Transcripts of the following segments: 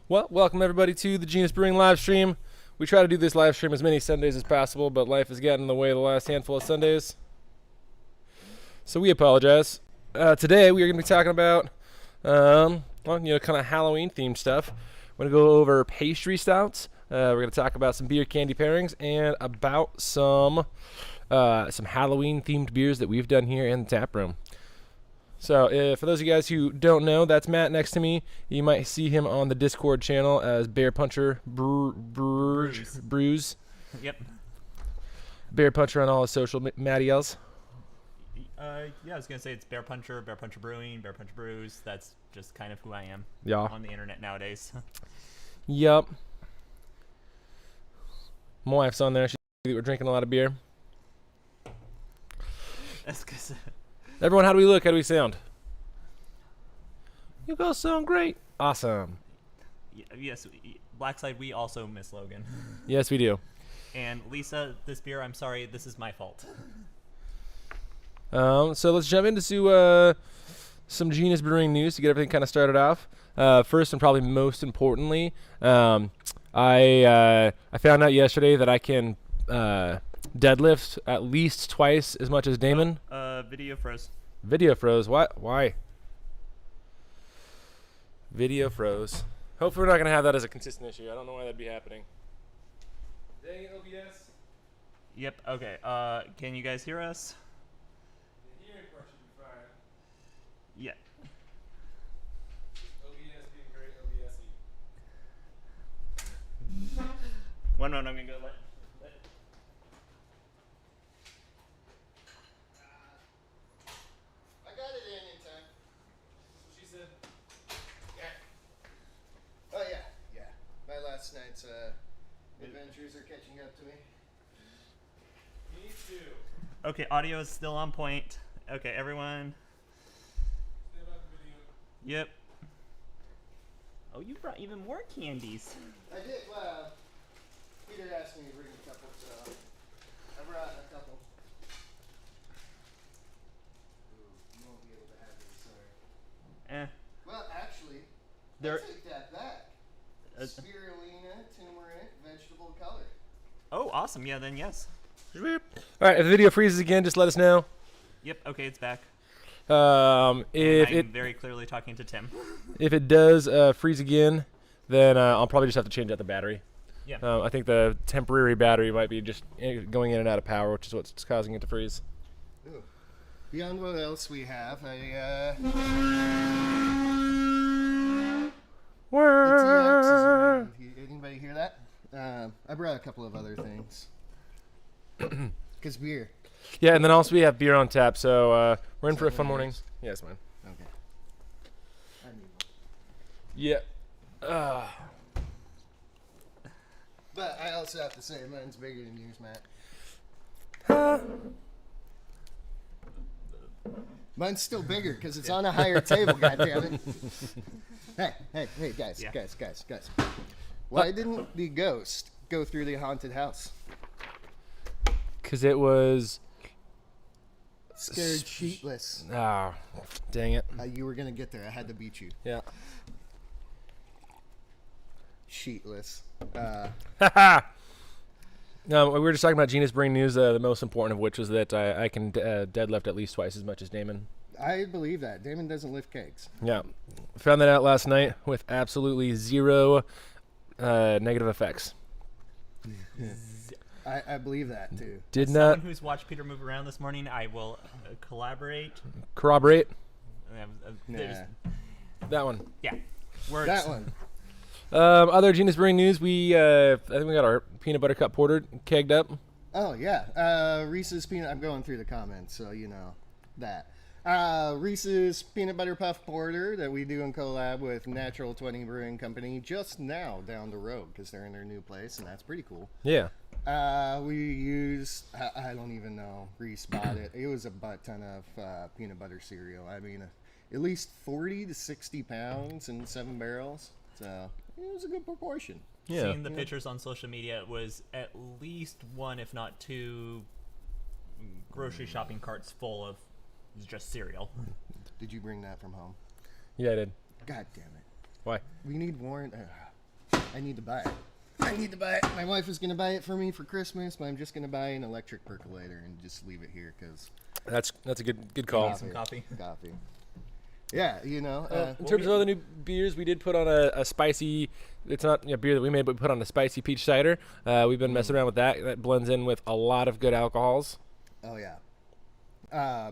Well, welcome everybody to the Genus Brewing live stream. We try to do this live stream as many Sundays as possible, but life has gotten in the way of the last handful of Sundays. So we apologize. Today we are going to be talking about, kind of Halloween themed stuff. We're going to go over pastry stouts. We're going to talk about some beer candy pairings and about some Halloween themed beers that we've done here in the tap room. So, for those of you guys who don't know, that's Matt next to me. You might see him on the Discord channel as Bear Puncher Brews. Yep. Bear Puncher on all his social Matty-Ls. I was gonna say it's Bear Puncher Brewing, Bear Puncher Brews. That's just kind of who I am. Yeah. On the internet nowadays. Yup. My wife's on there. We're drinking a lot of beer. That's because. Everyone, how do we look? How do we sound? You guys sound great. Awesome. Yes, Blackside. We also miss Logan. Yes, we do. And Lisa, this beer. I'm sorry. This is my fault. So let's jump into some Genus Brewing news to get everything kind of started off. First and probably most importantly, I found out yesterday that I can deadlift at least twice as much as Damon. Video froze. Video froze. What? Why? Video froze. Hopefully we're not going to have that as a consistent issue. I don't know why that'd be happening. Dang it, OBS. Yep. Okay. Can you guys hear us? The hearing part should be fine. Yeah. OBS being very OBS-y. One moment. I'm gonna go let. Last night's adventures are catching up to me. Me too. Okay, audio is still on point. Okay, everyone. Stay about the video. Yep. Oh, you brought even more candies. I did. Well, Peter asked me to bring a couple, so I brought a couple. Ooh, you won't be able to have these, sorry. Well, actually, I take that back. Spirulina, turmeric, vegetable color. Oh, awesome. Yeah, then yes. All right, if the video freezes again, just let us know. Yep, okay, it's back. I'm very clearly talking to Tim. If it does freeze again, then I'll probably just have to change out the battery. Yeah. I think the temporary battery might be just going in and out of power, which is what's causing it to freeze. Ooh. Beyond what else we have, anybody hear that? I brought a couple of other things. Because beer. Yeah, and then also we have beer on tap, so we're in for a fun morning. Yeah, it's mine. Okay. I need one. Yeah. But I also have to say, mine's bigger than yours, Matt. Mine's still bigger because it's on a higher table, goddammit. Hey, guys, Yeah. guys. Why didn't the ghost go through the haunted house? Because it was... Scared sheetless. Ah, dang it. You were going to get there. I had to beat you. Yeah. Sheetless. No, we were just talking about Genus Brewing news, the most important of which was that I can deadlift at least twice as much as Damon. I believe that. Damon doesn't lift kegs. Yeah. Found that out last night with absolutely zero negative effects. I believe that, too. Did As not someone who's watched Peter move around this morning, I will corroborate. corroborate There's- that one. Yeah. Works. That one. Other Genus Brewing news, I think we got our peanut butter cup porter kegged up. Oh, yeah. Reese's peanut... I'm going through the comments, so you know that. Reese's Peanut Butter Puff Porter that we do in collab with Natural 20 Brewing Company just now down the road because they're in their new place, and that's pretty cool. Yeah. We used... I don't even know. Reese bought it. It was a butt ton of peanut butter cereal. I mean, at least 40 to 60 pounds in 7 barrels. So it was a good proportion. Yeah. Seeing the pictures on social media, it was at least one, if not two, grocery shopping carts full of just cereal. Did you bring that from home? Yeah, I did. God damn it. Why? We need more. I need to buy it. I need to buy it. My wife was going to buy it for me for Christmas, but I'm just going to buy an electric percolator and just leave it here because... That's a good call. Some coffee. Yeah, you know. In terms of other new beers, we did put on a spicy. It's not a beer that we made, but we put on a spicy peach cider. We've been messing around with that. That blends in with a lot of good alcohols. Oh yeah.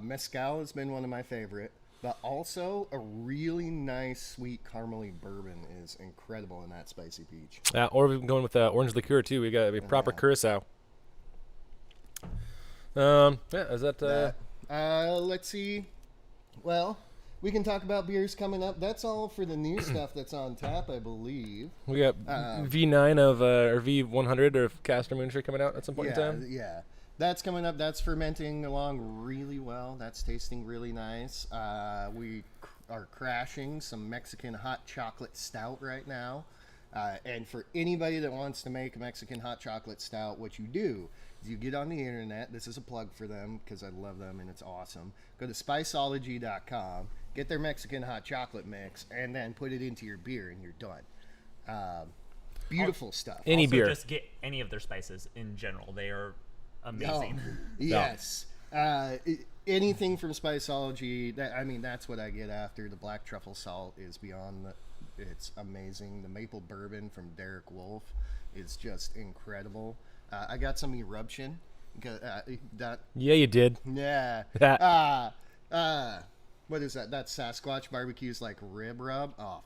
Mezcal has been one of my favorite, but also a really nice sweet caramely bourbon is incredible in that spicy peach. Or we've been going with orange liqueur too. We got a proper curacao. Is that? Let's see. Well, we can talk about beers coming up. That's all for the new stuff that's on tap, I believe. We got V9 of or V100 of Castor Moonshine coming out at some point in time. Yeah. That's coming up. That's fermenting along really well. That's tasting really nice. We are crashing some Mexican hot chocolate stout right now. And for anybody that wants to make a Mexican hot chocolate stout, what you do is you get on the internet. This is a plug for them because I love them and it's awesome. Go to spiceology.com, get their Mexican hot chocolate mix, and then put it into your beer and you're done. Beautiful stuff. Any beer. Just get any of their spices in general. They are amazing. Yes. Anything from Spiceology, that's what I get after. The black truffle salt is beyond it's amazing. The maple bourbon from Derek Wolf is just incredible. I got some eruption. Yeah, you did. Yeah. What is that? That's Sasquatch barbecues like rib rub. Oh.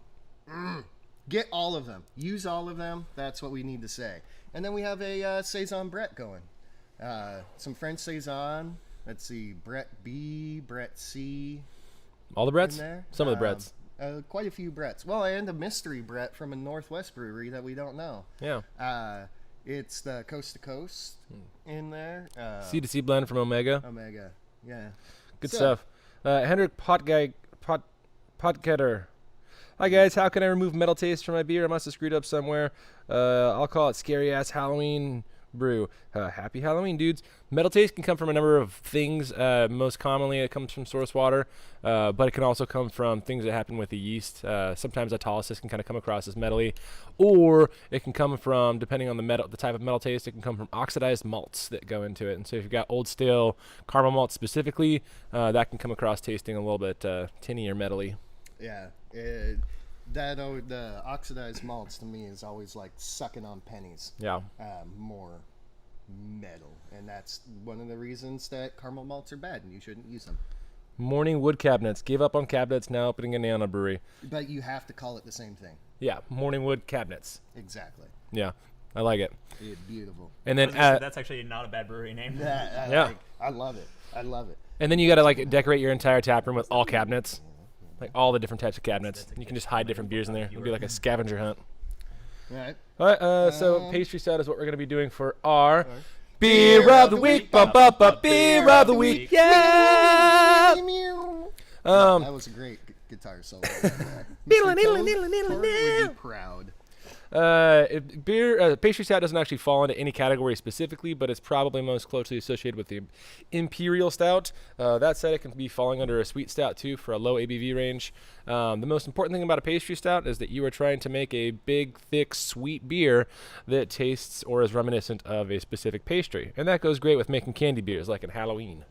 Get all of them. Use all of them. That's what we need to say. And then we have a Saison Brett going. Some French Saison. Let's see. Brett B, Brett C. All the Bretts? In there. Some of the Bretts. Quite a few Bretts. Well, and a mystery Brett from a Northwest brewery that we don't know. Yeah. It's the Coast to Coast in there. C2C blend from Omega. Yeah. Good stuff. Henrik Potgetter. Hi guys, how can I remove metal taste from my beer? I must have screwed up somewhere. I'll call it scary ass Halloween brew. Happy Halloween, dudes. Metal taste can come from a number of things. Most commonly it comes from source water, but it can also come from things that happen with the yeast. Sometimes autolysis can kind of come across as metally, or it can come from, depending on the type of metal taste, it can come from oxidized malts that go into it. And so if you've got old stale caramel malt specifically, that can come across tasting a little bit tinny or metally. Yeah. The oxidized malts to me is always like sucking on pennies. Yeah. More metal, and that's one of the reasons that caramel malts are bad and you shouldn't use them. Morning wood cabinets. Gave up on cabinets, now opening a Nana brewery. But you have to call it the same thing. Yeah, morning wood cabinets. Exactly. Yeah, I like it. It's beautiful. And then that's actually not a bad brewery name. Yeah. I love it. And then you got to like decorate your entire tap room with all cabinets. Like all the different types of cabinets. You can just hide different beers in there. It'll be like a scavenger hunt. All right. So pastry stout is what we're going to be doing for our beer of the week. Beer of the week. Yeah. That was a great guitar solo. Would be proud. Pastry stout doesn't actually fall into any category specifically, but it's probably most closely associated with the imperial stout. That said, it can be falling under a sweet stout too for a low ABV range. The most important thing about a pastry stout is that you are trying to make a big, thick, sweet beer that tastes or is reminiscent of a specific pastry, and that goes great with making candy beers like in Halloween.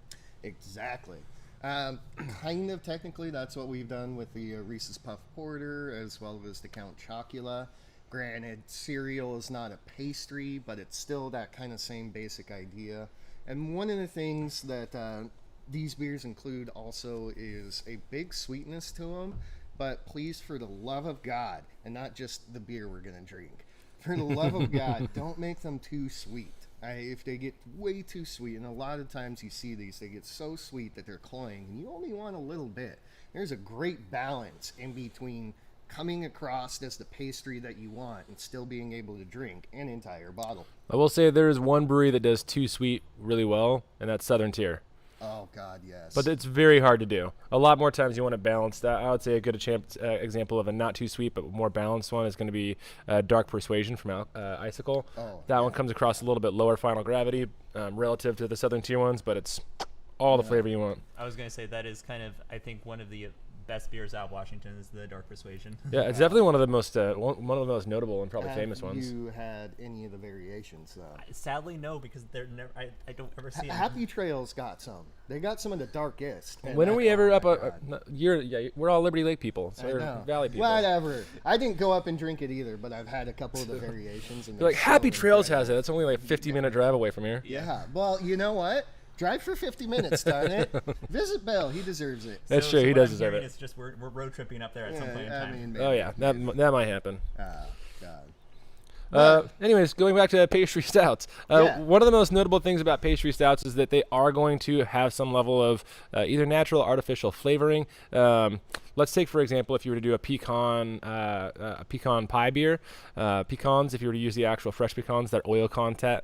Exactly. Kind of technically, that's what we've done with the Reese's Puff Porter as well as the Count Chocula. Granted, cereal is not a pastry, but it's still that kind of same basic idea. And one of the things that these beers include also is a big sweetness to them, but please, for the love of God, and not just the beer we're going to drink, for the love of God, don't make them too sweet. If they get way too sweet, and a lot of times you see these, they get so sweet that they're cloying, and you only want a little bit. There's a great balance in between coming across as the pastry that you want and still being able to drink an entire bottle. I will say there is one brewery that does too sweet really well, and that's Southern Tier. Oh, God, yes. But it's very hard to do. A lot more times you want to balance that. I would say a good example of a not too sweet but more balanced one is going to be Dark Persuasion from Icicle. That one comes across a little bit lower final gravity relative to the Southern Tier ones, but it's all the flavor you want. I was going to say that is kind of, I think, one of the best beers out of Washington is the Dark Persuasion. Yeah, it's definitely one of the most one of the most notable and probably famous Have ones. you had any of the variations though? Sadly, no, because they're never. I don't ever see them. Happy Trails got some. They got some of the darkest. and When are we that- ever oh up my a? God. We're all Liberty Lake people, I or know. Valley people. Whatever. I didn't go up and drink it either, but I've had a couple of the variations. And They're like they're Happy so Trails incredible. has it. It's only like a 50-minute drive away from here. Yeah. Well, you know what? Drive for 50 minutes, darn it. Visit Bill. He deserves it. That's true. He what does I'm deserve hearing it. It's just we're road tripping up there at some point in I time. mean, Oh yeah, that might happen. God. Anyways, going back to pastry stouts, Yeah. one of the most notable things about pastry stouts is that they are going to have some level of either natural or artificial flavoring. Let's take, for example, if you were to do a pecan pie beer, pecans, if you were to use the actual fresh pecans, their oil content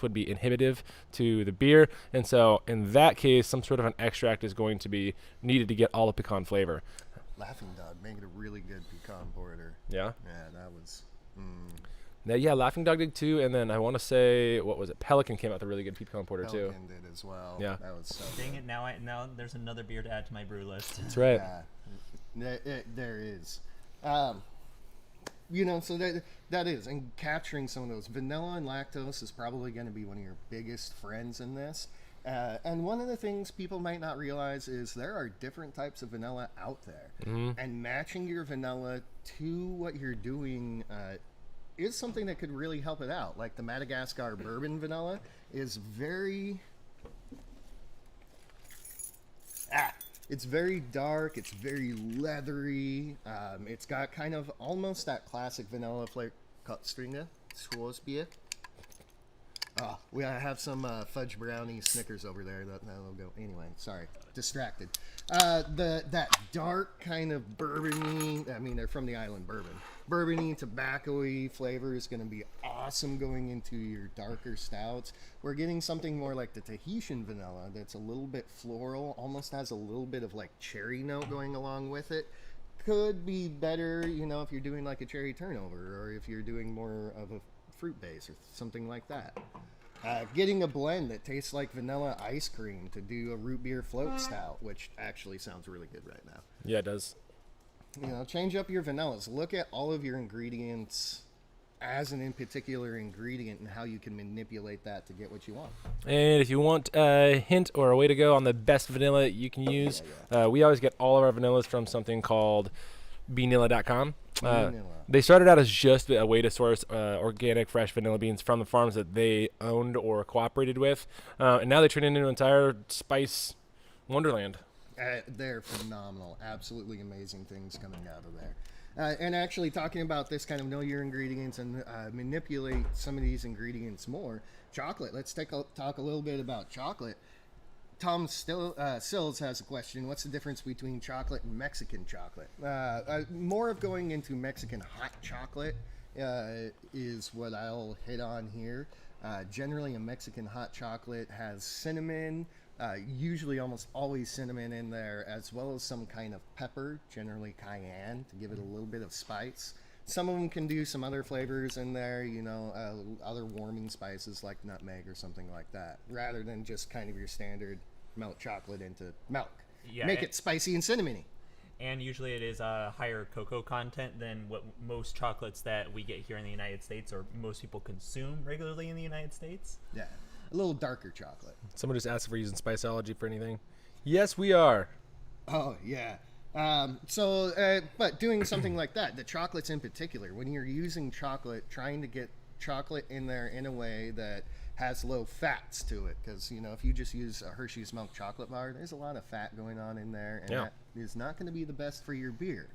would be inhibitive to the beer. And so in that case, some sort of an extract is going to be needed to get all the pecan flavor. Laughing Dog making a really good pecan porter. Yeah? Yeah, that was. Now, yeah, Laughing Dog did too, and then I want to say, what was it? Pelican came out with a really good pecan porter too. Pelican did as well. Yeah. That was so Dang good. it! Now there's another beer to add to my brew list. That's right. Yeah, there is. So that is, and capturing some of those vanilla and lactose is probably going to be one of your biggest friends in this. And one of the things people might not realize is there are different types of vanilla out there, and matching your vanilla to what you're doing is something that could really help it out. Like the Madagascar bourbon vanilla is very. It's very dark. It's very leathery. It's got kind of almost that classic vanilla flavor. Stringa, Schwarzbier. We have some fudge brownie Snickers over there. That'll go. Anyway, sorry, distracted. That dark kind of bourbony. I mean, they're from the island bourbon. Bourbony, tobacco-y flavor is going to be awesome going into your darker stouts. We're getting something more like the Tahitian vanilla that's a little bit floral, almost has a little bit of like cherry note going along with it. Could be better, if you're doing like a cherry turnover or if you're doing more of a fruit base or something like that. Getting a blend that tastes like vanilla ice cream to do a root beer float stout, which actually sounds really good right now. Yeah, it does. Change up your vanillas. Look at all of your ingredients as an in particular ingredient and how you can manipulate that to get what you want. And if you want a hint or a way to go on the best vanilla you can use, we always get all of our vanillas from something called Vanilla.com. They started out as just a way to source organic, fresh vanilla beans from the farms that they owned or cooperated with, and now they turn into an entire spice wonderland. They're phenomenal. Absolutely amazing things coming out of there. And actually talking about this kind of know your ingredients and manipulate some of these ingredients more. Chocolate. Let's talk a little bit about chocolate. Tom Sills has a question. What's the difference between chocolate and Mexican chocolate? More of going into Mexican hot chocolate is what I'll hit on here. Generally, a Mexican hot chocolate has cinnamon, usually almost always cinnamon in there, as well as some kind of pepper, generally cayenne, to give it a little bit of spice. Some of them can do some other flavors in there, other warming spices like nutmeg or something like that, rather than just kind of your standard melt chocolate into milk. Yeah, Make it spicy and cinnamony. And usually it is a higher cocoa content than what most chocolates that we get here in the United States or most people consume regularly in the United States. Yeah, a little darker chocolate. Someone just asked if we're using Spiceology for anything. Yes, we are. Oh, yeah. But doing something like that, the chocolates in particular, when you're using chocolate, trying to get chocolate in there in a way that has low fats to it, because if you just use a Hershey's milk chocolate bar, there's a lot of fat going on in there, and that is not going to be the best for your beer.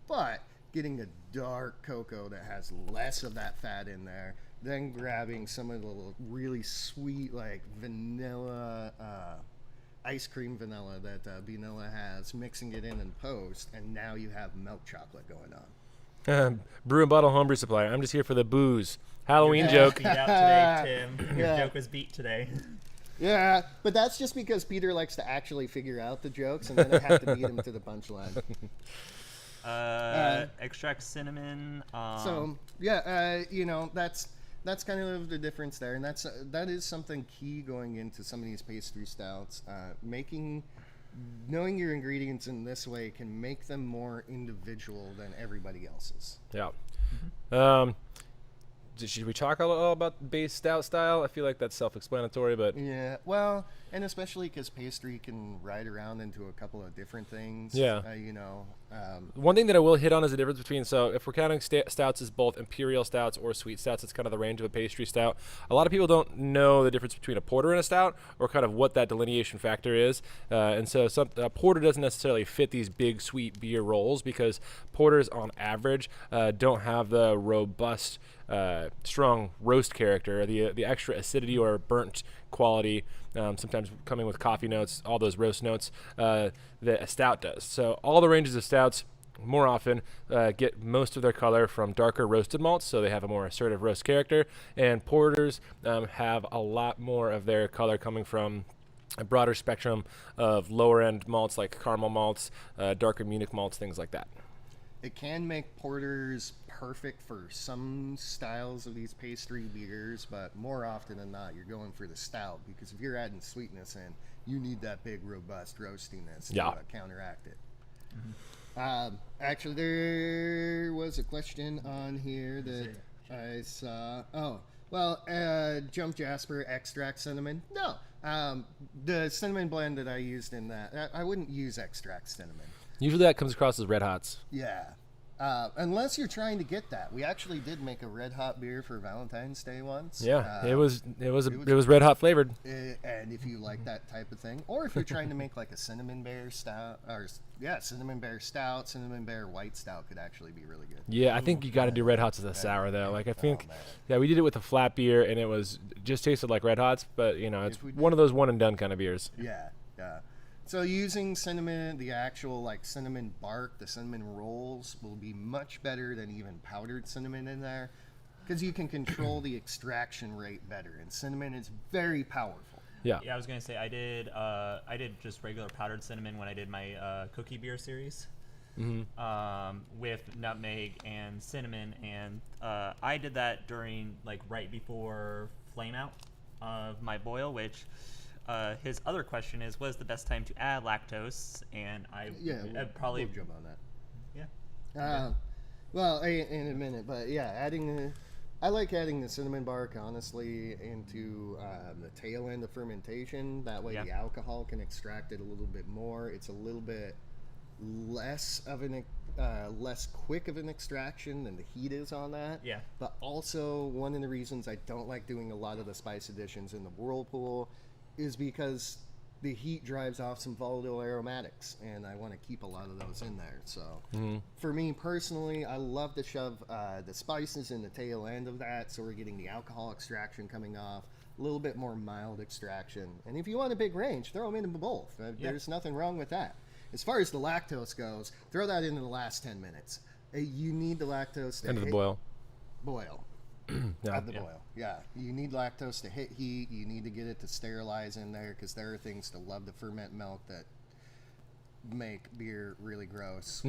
But getting a dark cocoa that has less of that fat in there, then grabbing some of the really sweet like vanilla ice cream vanilla that Vanilla has, mixing it in post, and now you have milk chocolate going on. Brew and Bottle Homebrew Supply. I'm just here for the booze. Halloween Your joke. beat out today, Tim. Your Yeah. joke was beat today. Yeah, but that's just because Peter likes to actually figure out the jokes, and then I have to beat him to the punchline. Extract cinnamon. That's kind of the difference there, and that is something key going into some of these pastry stouts. Making knowing your ingredients in this way can make them more individual than everybody else's. Yeah. Should we talk all about base stout style? I feel like that's self-explanatory, but Yeah, well, and especially because pastry can ride around into a couple of different things. Yeah. One thing that I will hit on is the difference between, so if we're counting stouts as both imperial stouts or sweet stouts, it's kind of the range of a pastry stout. A lot of people don't know the difference between a porter and a stout, or kind of what that delineation factor is. And so a porter doesn't necessarily fit these big sweet beer roles, because porters on average don't have the robust strong roast character, the extra acidity or burnt quality, sometimes coming with coffee notes, all those roast notes that a stout does. So all the ranges of stouts more often get most of their color from darker roasted malts, so they have a more assertive roast character, and porters have a lot more of their color coming from a broader spectrum of lower end malts like caramel malts, darker Munich malts, things like that. It can make porters perfect for some styles of these pastry beers, but more often than not, you're going for the stout, because if you're adding sweetness in, you need that big, robust roastiness to counteract it. Mm-hmm. Actually, there was a question on here that I saw. Oh, well, Jump Jasper extract cinnamon. No, the cinnamon blend that I used in that, I wouldn't use extract cinnamon. Usually that comes across as red hots. Yeah. Unless you're trying to get that. We actually did make a red hot beer for Valentine's Day once. Yeah, it was red hot flavored. And if you like that type of thing, or if you're trying to make like a cinnamon bear stout, cinnamon bear stout, cinnamon bear white stout could actually be really good. Yeah, I think you got to do red hots with a sour though. Like I think, we did it with a flat beer and it was just tasted like red hots, but it's one of those one and done kind of beers. Yeah. So using cinnamon, the actual like cinnamon bark, the cinnamon rolls will be much better than even powdered cinnamon in there, because you can control the extraction rate better, and cinnamon is very powerful. Yeah, I was gonna say I did just regular powdered cinnamon when I did my cookie beer series, with nutmeg and cinnamon, and I did that during right before flame out of my boil, which. His other question is, what is the best time to add lactose? And we'll jump on that. Yeah. Well, in a minute, but yeah, I like adding the cinnamon bark honestly into the tail end of fermentation. That way, the alcohol can extract it a little bit more. It's a little bit less quick of an extraction than the heat is on that. Yeah. But also, one of the reasons I don't like doing a lot of the spice additions in the whirlpool is because the heat drives off some volatile aromatics, and I want to keep a lot of those in there. So for me personally, I love to shove the spices in the tail end of that, so we're getting the alcohol extraction coming off, a little bit more mild extraction. And if you want a big range, throw them in both. There's nothing wrong with that. As far as the lactose goes, throw that in the last 10 minutes. You need the lactose to End of the boil. Boil. Boil. Yeah, you need lactose to hit heat. You need to get it to sterilize in there, because there are things to love to ferment milk that make beer really gross.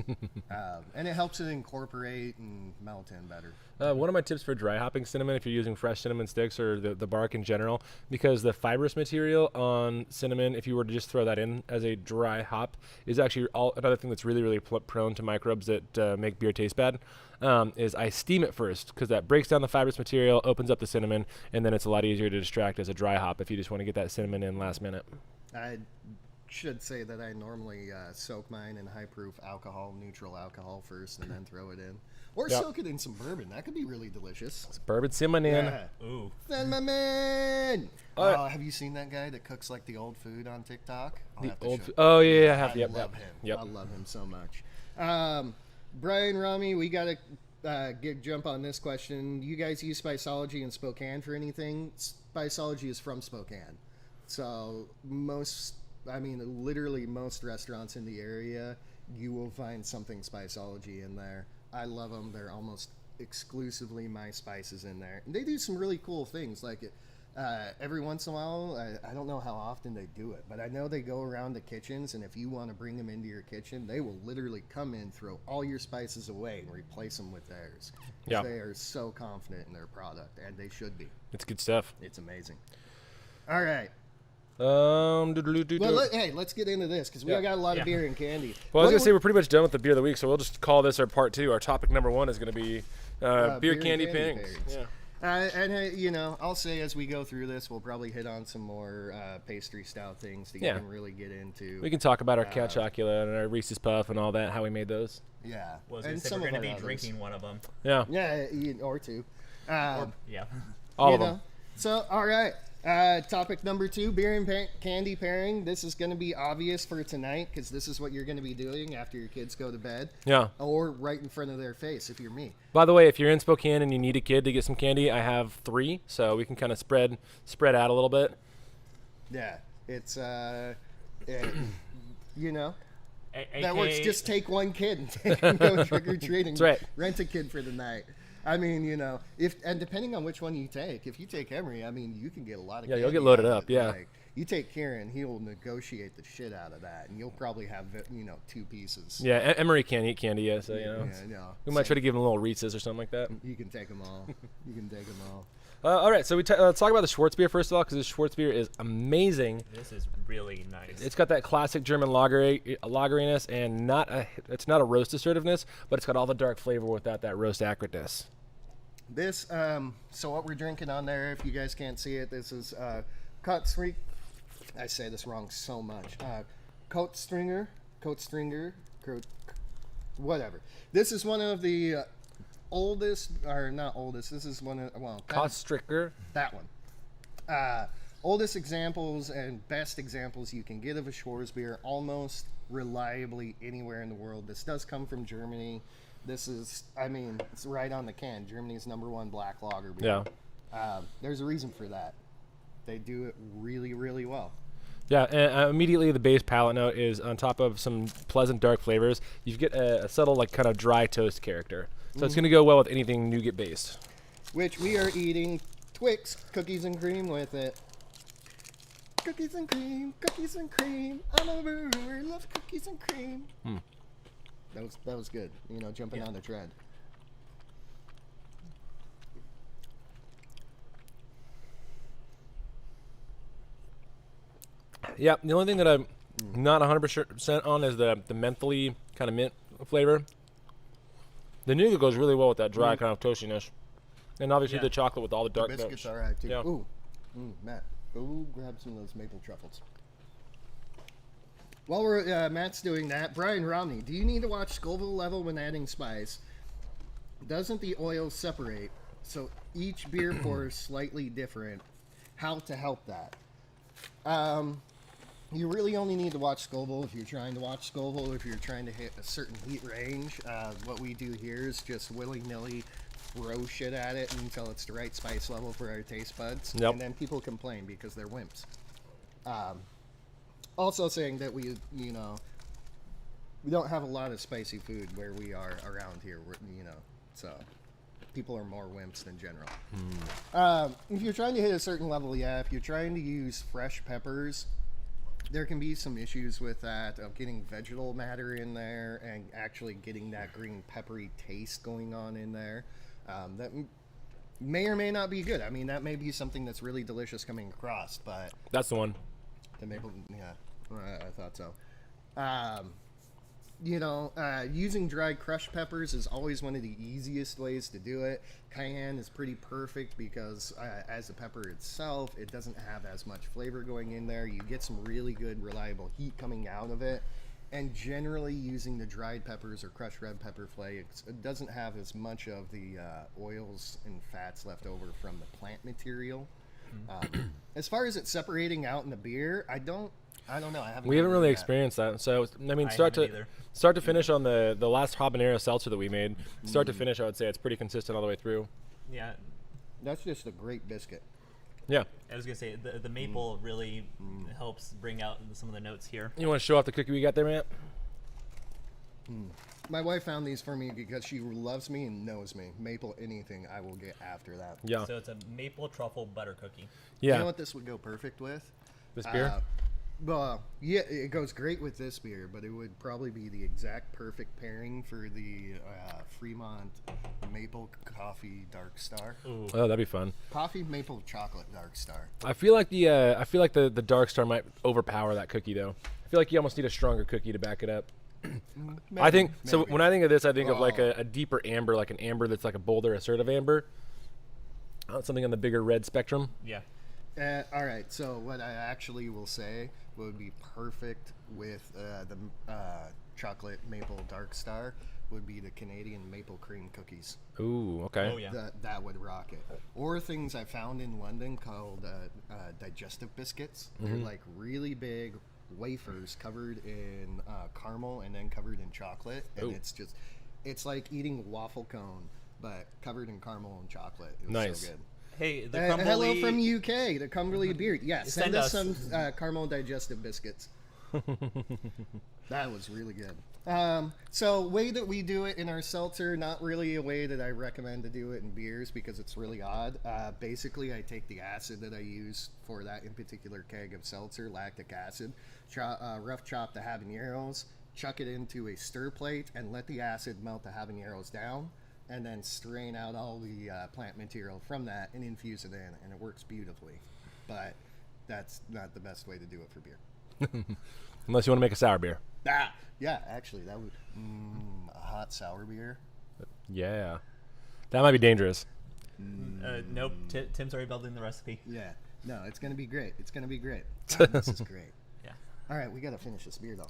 And it helps it incorporate and melt in better. One of my tips for dry hopping cinnamon, if you're using fresh cinnamon sticks or the bark in general, because the fibrous material on cinnamon, if you were to just throw that in as a dry hop, is actually another thing that's really, really prone to microbes that make beer taste bad, is I steam it first, because that breaks down the fibrous material, opens up the cinnamon, and then it's a lot easier to extract as a dry hop if you just want to get that cinnamon in last minute. I should say that I normally soak mine in high-proof alcohol, neutral alcohol first, and then throw it in. Or soak it in some bourbon. That could be really delicious. It's bourbon cinnamon. Yeah. Ooh. Cinnamon! Have you seen that guy that cooks like the old food on TikTok? I have. I love him. Yep. I love him so much. Brian Rami, we got to jump on this question. You guys use Spiceology in Spokane for anything? Spiceology is from Spokane. So literally most restaurants in the area, you will find something Spiceology in there. I love them. They're almost exclusively my spices in there. And they do some really cool things. Like every once in a while, I don't know how often they do it, but I know they go around the kitchens, and if you want to bring them into your kitchen, they will literally come in, throw all your spices away, and replace them with theirs. Yeah. They are so confident in their product, and they should be. It's good stuff. It's amazing. All right. Hey, let's get into this because we got a lot of beer and candy. Well, I was gonna say we're pretty much done with the beer of the week, so we'll just call this our part 2. Our topic number 1 is gonna be beer candy pairings. Yeah. And I'll say as we go through this, we'll probably hit on some more pastry stout things that you can really get into. We can talk about our Cat Chocula and our Reese's Puff and all that, how we made those. Yeah. Well, we're going to be drinking one of them. Yeah. Yeah, or two. Yeah. All of them. So, all right. Topic number 2, beer and candy pairing. This is going to be obvious for tonight because this is what you're going to be doing after your kids go to bed. Yeah. Or right in front of their face if you're me. By the way, if you're in Spokane and you need a kid to get some candy, I have 3, so we can kind of spread out a little bit. Yeah. It's, that AKA, works. Just take one kid and go trick-or-treating. That's right. Rent a kid for the night. I mean, and depending on which one you take, if you take Emery, I mean, you can get a lot of Yeah, candy you'll get loaded out of up, it. yeah. Like, you take Kieran, he'll negotiate the shit out of that, and you'll probably have, 2 pieces. Yeah, Emery can't eat candy yet, so, we might try to give him a little Reese's or something like that. You can take them all. All right, so let's talk about the Schwarzbier first of all, because this Schwarzbier is amazing. This is really nice. It's got that classic German lageriness, and it's not a roast assertiveness, but it's got all the dark flavor without that roast acridness. This, so what we're drinking on there, if you guys can't see it, this is Kotstringer. I say this wrong so much. Kotstringer, whatever. This is one of the oldest, or not oldest, this is one of, Kotstringer. That one. Oldest examples and best examples you can get of a Schwarzbier almost reliably anywhere in the world. This does come from Germany. This is, it's right on the can. Germany's #1 black lager beer. Yeah. There's a reason for that. They do it really, really well. Yeah, and immediately the base palate note is on top of some pleasant dark flavors. You get a subtle, like, kind of dry toast character. So it's going to go well with anything nougat based. Which we are eating Twix cookies and cream with it. Cookies and cream, cookies and cream. I'm a brewer, love cookies and cream. That was good. Jumping on the trend. Yeah, the only thing that I'm not 100% on is the mentholy kind of mint flavor. The nougat goes really well with that dry kind of toastiness. And obviously the chocolate with all the dark notes. Biscuits are alright too. Yeah. Ooh. Matt, go grab some of those maple truffles. While we're Matt's doing that, Brian Romney, do you need to watch Scoville level when adding spice? Doesn't the oil separate? So each beer pour is slightly different. How to help that? You really only need to watch Scoville if you're trying to watch Scoville, if you're trying to hit a certain heat range. What we do here is just willy-nilly throw shit at it until it's the right spice level for our taste buds. Yep. And then people complain because they're wimps. Also saying that we don't have a lot of spicy food where we are around here, so people are more wimps than general. If you're trying to hit a certain level, if you're trying to use fresh peppers, there can be some issues with that, of getting vegetal matter in there and actually getting that green peppery taste going on in there. That may or may not be good. That may be something that's really delicious coming across, but... That's the one. The maple, I thought so. Using dried crushed peppers is always one of the easiest ways to do it. Cayenne is pretty perfect because as a pepper itself, it doesn't have as much flavor going in there. You get some really good, reliable heat coming out of it. And generally using the dried peppers or crushed red pepper flakes, it doesn't have as much of the oils and fats left over from the plant material. As far as it separating out in the beer, I don't know. We haven't really experienced that. So start to finish on the last habanero seltzer that we made. Start to finish, I would say it's pretty consistent all the way through. Yeah. That's just a great biscuit. Yeah. I was gonna say the maple really helps bring out some of the notes here. You want to show off the cookie we got there, Matt? My wife found these for me because she loves me and knows me. Maple anything, I will get after that. Yeah. So it's a maple truffle butter cookie. Yeah. You know what this would go perfect with? This beer? Well, yeah, it goes great with this beer, but it would probably be the exact perfect pairing for the Fremont Maple Coffee Dark Star. Ooh. Oh, that'd be fun. Coffee Maple Chocolate Dark Star. I feel like the Dark Star might overpower that cookie though. I feel like you almost need a stronger cookie to back it up. I think so. maybe. When I think of this, I think of like Oh. a deeper amber, like an amber that's like a bolder, assertive amber. Something on the bigger red spectrum. Yeah. All right, so what I actually will say would be perfect with the chocolate maple dark star would be the Canadian maple cream cookies. Ooh, okay. Oh yeah. That would rock it. Or things I found in London called digestive biscuits. They're like really big wafers covered in caramel and then covered in chocolate, and Ooh. it's like eating a waffle cone but covered in caramel and chocolate. It was Nice. so good. Hey, the Hello crumbly. from UK, the Crumbly Beard. Yeah, send us Send some caramel digestive biscuits. That was really good. So way that we do it in our seltzer, not really a way that I recommend to do it in beers because it's really odd. Basically, I take the acid that I use for that in particular keg of seltzer, lactic acid, rough chop the habaneros, chuck it into a stir plate, and let the acid melt the habaneros down, and then strain out all the plant material from that and infuse it in, and it works beautifully. But that's not the best way to do it for beer. Unless you want to make a sour beer. Yeah, actually, that would a hot sour beer. Yeah, that might be dangerous. Nope. Tim's already building the recipe. Yeah, no, it's gonna be great. It's gonna be great. This is great. Yeah. All right, we gotta finish this beer though.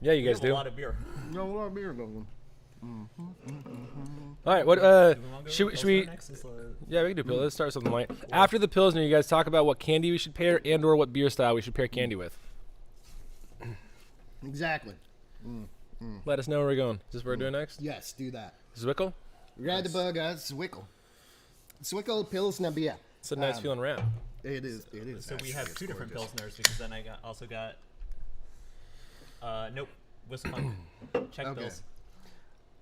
Yeah, you We guys have a do. lot of beer. No more beer, Logan. All right, what? Do we wanna go Should Pilsner we? next? Yeah, we can do Pilsner. Let's start with something light. After the Pilsner, you guys talk about what candy we should pair and/or what beer style we should pair candy with. Exactly. Let us know where we're going. Is this what we're doing next? Yes, do that. Zwickel? Radebug Zwickel. Zwickel Pilsner beer. It's a nice feeling wrap. It is. It is. So we have actually, two it's different gorgeous. Pilsners because then I also got. Nope. Whistle Punk. Check Okay. Bills.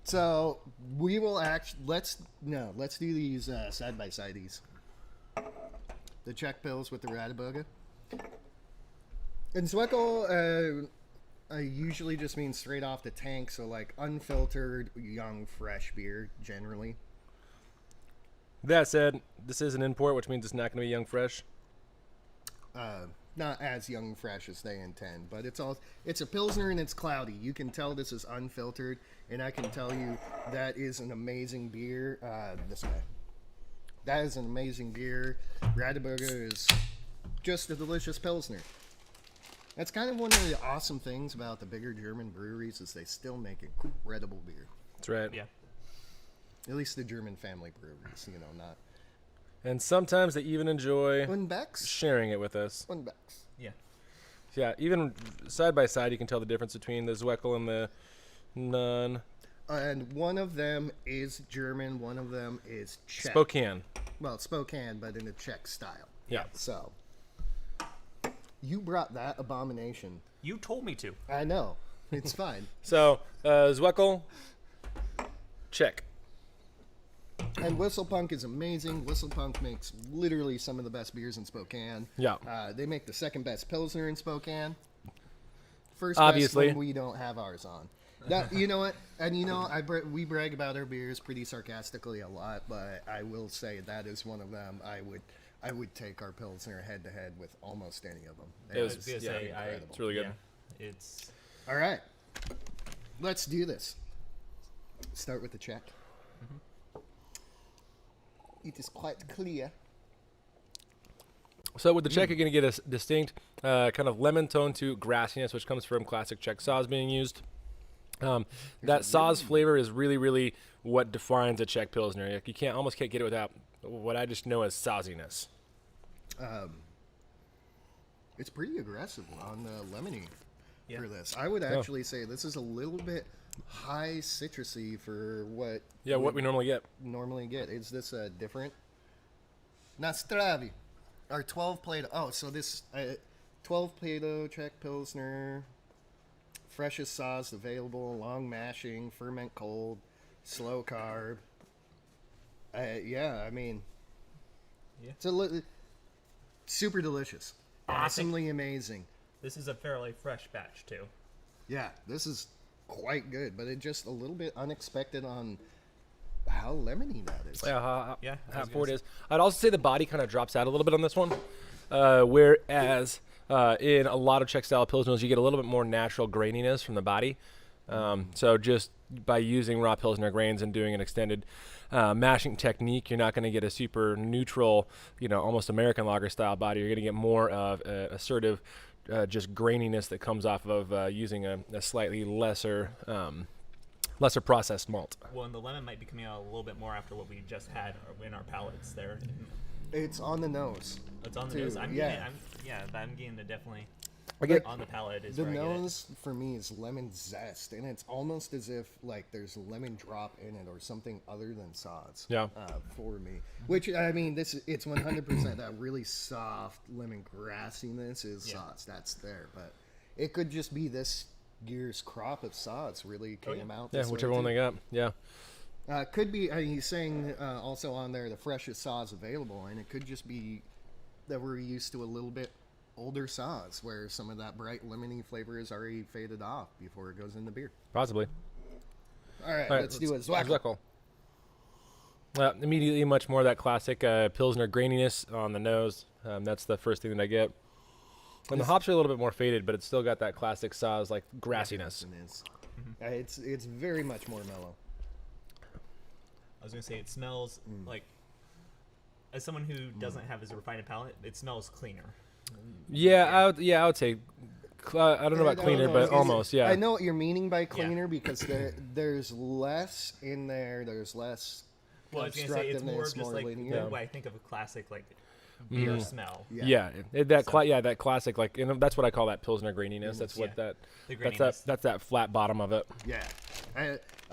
So we will let's do these side by sides. The Czech Pills with the Radebug. And Zwickel, I usually just mean straight off the tank, so like unfiltered, young, fresh beer generally. That said, this is an import, which means it's not going to be young fresh. Not as young and fresh as they intend, but it's a Pilsner and it's cloudy. You can tell this is unfiltered, and I can tell you that is an amazing beer. This guy. That is an amazing beer. Radeberger is just a delicious Pilsner. That's kind of one of the awesome things about the bigger German breweries is they still make incredible beer. That's right. Yeah. At least the German family breweries, not And sometimes they even enjoy Unbecks. sharing it with us. Unbecks. Yeah. Yeah, even side by side, you can tell the difference between the Zweckel and the Nun. And one of them is German, one of them is Czech. Spokane. Well, Spokane, but in a Czech style. Yeah. So, you brought that abomination. You told me to. I know. It's fine. So, Zweckel, check. And Whistlepunk is amazing. Whistlepunk makes literally some of the best beers in Spokane. Yeah. They make the second best Pilsner in Spokane. First Obviously. best when we don't have ours on. That, you know what? And we brag about our beers pretty sarcastically a lot, but I will say that is one of them. I would take our Pilsner head to head with almost any of them. It was- I was gonna yeah, say, incredible. It's really good. Yeah, it's All right. Let's do this. Start with the check. It is quite clear. So with the Czech, you're going to get a distinct kind of lemon tone to grassiness, which comes from classic Czech saws being used. That saws flavor is really, really what defines a Czech Pilsner. Like, you almost can't get it without what I just know as sauciness. It's pretty aggressive on the lemony Yeah. for this. I would actually say this is a little bit high citrusy for what What we normally get. normally get. Is this different? Nastravi. Our 12 Plato. Oh, so this 12 Plato Czech Pilsner. Freshest sauce available. Long mashing. Ferment cold. Slow carb. Yeah, I mean. Yeah. It's super delicious. Awesomely amazing. This is a fairly fresh batch too. Yeah, this is quite good, but it just a little bit unexpected on how lemony that is. Yeah, how forward it is. I'd also say the body kind of drops out a little bit on this one, whereas in a lot of Czech style pilsners, you get a little bit more natural graininess from the body. So just by using raw Pilsner grains and doing an extended mashing technique, you're not going to get a super neutral, almost American lager style body. You're going to get more of assertive, just graininess that comes off of using a slightly lesser processed malt. Well, and the lemon might be coming out a little bit more after what we just had in our palates there. It's on the nose. It's on the too. nose. I'm getting the definitely. I get On the palate is The where I get it. nose for me is lemon zest, and it's almost as if like there's a lemon drop in it or something other than sods. Yeah. For me, which I mean, it's 100% that really soft lemon grassiness is sods. That's there, but it could just be this year's crop of sods really came out. yeah, this way, whichever one too. they got. Yeah. Could be. He's saying also on there the freshest sods available, and it could just be that we're used to a little bit older sods where some of that bright lemony flavor is already faded off before it goes in the beer. Possibly. All right, All right, let's do it. Zwackel. Immediately, much more of that classic Pilsner graininess on the nose. That's the first thing that I get. And the hops are a little bit more faded, but it's still got that classic Saaz like grassiness. It's very much more mellow. I was gonna say it smells like, as someone who doesn't have as refined a palate, it smells cleaner. Yeah, I would say. I don't know about cleaner, but almost. Yeah. I know what you're meaning by cleaner because there's less in there. There's less. Well, I was gonna say it's more constructiveness, just like linear. what I think of a classic like beer smell. Yeah, that classic, like, that's what I call that Pilsner graininess. That's what The that's graininess. that's that flat bottom of it. Yeah.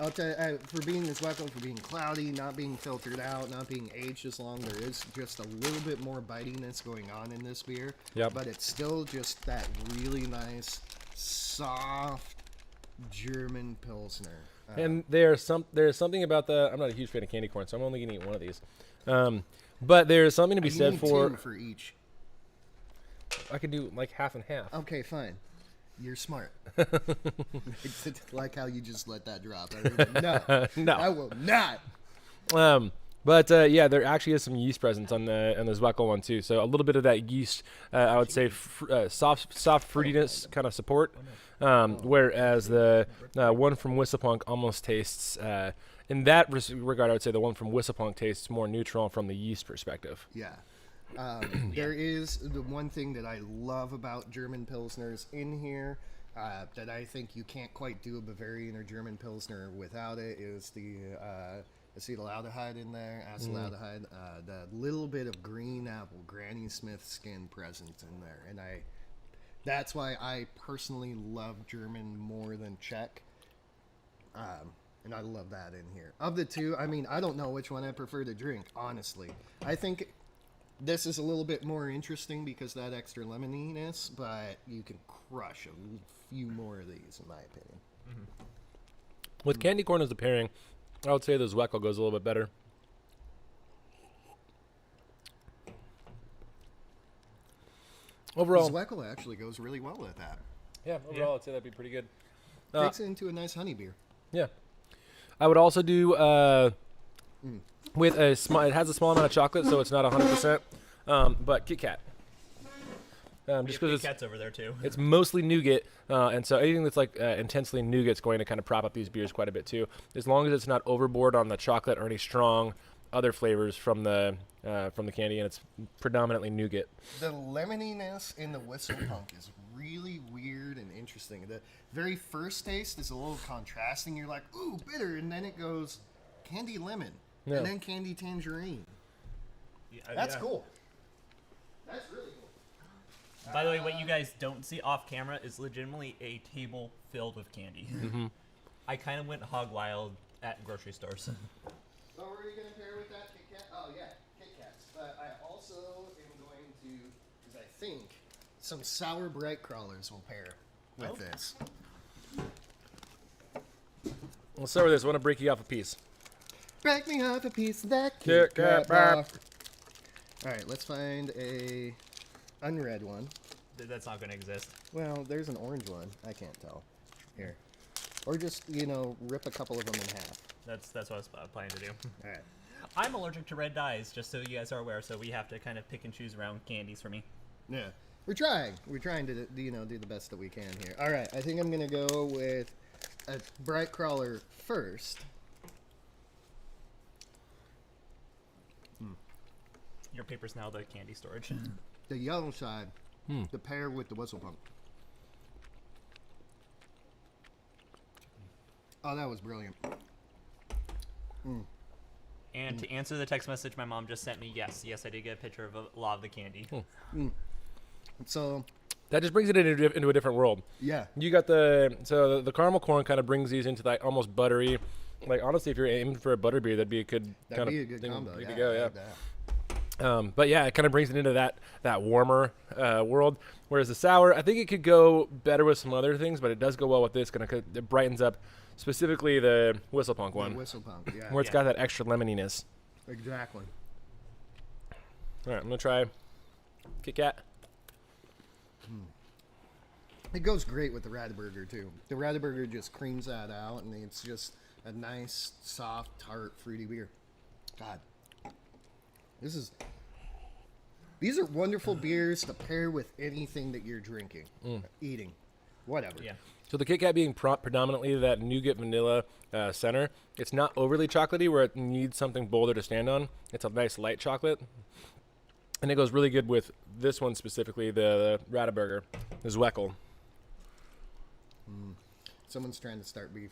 I'll tell you, for being this weapon, for being cloudy, not being filtered out, not being aged as long, there is just a little bit more bitiness going on in this beer. Yep. But it's still just that really nice, soft German Pilsner. And there's something about the. I'm not a huge fan of candy corn, so I'm only gonna eat one of these. But there's something to be You said need for. 2 for each. I could do like half and half. Okay, fine. You're smart. Like how you just let that drop. No. I will not. But there actually is some yeast presence on the Zweckel one too. So a little bit of that yeast, I would say, soft fruitiness kind of support. Whereas the one from Whistlepunk almost tastes, in that regard, I would say the one from Whistlepunk tastes more neutral from the yeast perspective. Yeah. There is the one thing that I love about German Pilsners in here that I think you can't quite do a Bavarian or German Pilsner without it is the acetaldehyde in there, acetaldehyde, the little bit of green apple, Granny Smith skin present in there. And that's why I personally love German more than Czech. And I love that in here. Of the two, I mean, I don't know which one I prefer to drink, honestly. I think this is a little bit more interesting because that extra lemoniness, but you can crush a few more of these, in my opinion. With candy corn as the pairing, I would say the Zweckel goes a little bit better. Overall, Zweckel actually goes really well with that. yeah, overall, I'd say that'd be pretty good. Takes it into a nice honey beer. Yeah, I would also do with a small. It has a small amount of chocolate, so it's not 100%. But Kit Kat, just because Cat's over there too. it's mostly nougat, and so anything that's like intensely nougat's going to kind of prop up these beers quite a bit too. As long as it's not overboard on the chocolate or any strong other flavors from the candy, and it's predominantly nougat. The lemoniness in the Whistlepunk is really weird and interesting. The very first taste is a little contrasting. You're like, ooh, bitter, and then it goes candy lemon, Yeah. and then candy tangerine. That's cool. That's really cool. By the way, what you guys don't see off camera is legitimately a table filled with candy. I kind of went hog wild at grocery stores. So what are you going to pair with that Kit Kat? Oh, yeah, Kit Kats. But I also am going to, because I think some sour bright crawlers will pair with this. Let's start with this. I want to break you off a piece. Break me off a piece of that Kit Kat bar. All right, let's find a unread one. That's not going to exist. Well, there's an orange one. I can't tell. Here. Or just, rip a couple of them in half. That's what I was planning to do. All right. I'm allergic to red dyes, just so you guys are aware. So we have to kind of pick and choose around candies for me. Yeah. We're trying. We're trying to, do the best that we can here. All right. I think I'm going to go with a bright crawler first. Your paper's now the candy storage. The yellow side, the pair with the whistle punk. Oh, that was brilliant. And to answer the text message my mom just sent me, yes, I did get a picture of a lot of the candy. So That just brings it into a different world. yeah, You got the caramel corn kind of brings these into that almost buttery. Like honestly, if you're aiming for a butter beer, that'd be a good that'd be a good combo. to Yeah, go, I yeah. like that. But yeah, it kind of brings it into that warmer world. Whereas the sour, I think it could go better with some other things, but it does go well with this. It brightens up specifically the whistle punk one, The whistle punk. Yeah, where it's got that extra lemoniness. exactly. All right, I'm gonna try Kit Kat. It goes great with the Radaburger too. The Radaburger just creams that out, and it's just a nice, soft, tart, fruity beer. God, these are wonderful beers to pair with anything that you're drinking, eating, whatever. Yeah. So the Kit Kat being predominantly that nougat vanilla center, it's not overly chocolatey where it needs something bolder to stand on. It's a nice light chocolate. And it goes really good with this one specifically, the Radaburger, the Zweckel. Someone's trying to start beef.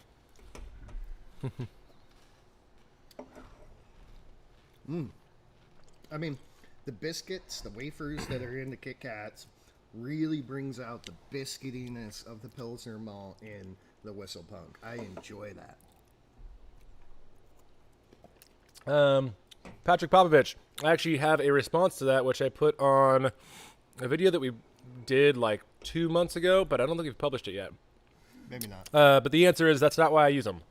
I mean, the biscuits, the wafers that are in the Kit Kats really brings out the biscuitiness of the Pilsner malt in the whistle punk. I enjoy that. Patrick Popovich, I actually have a response to that, which I put on a video that we did like 2 months ago, but I don't think we've published it yet. Maybe not. But the answer is that's not why I use them.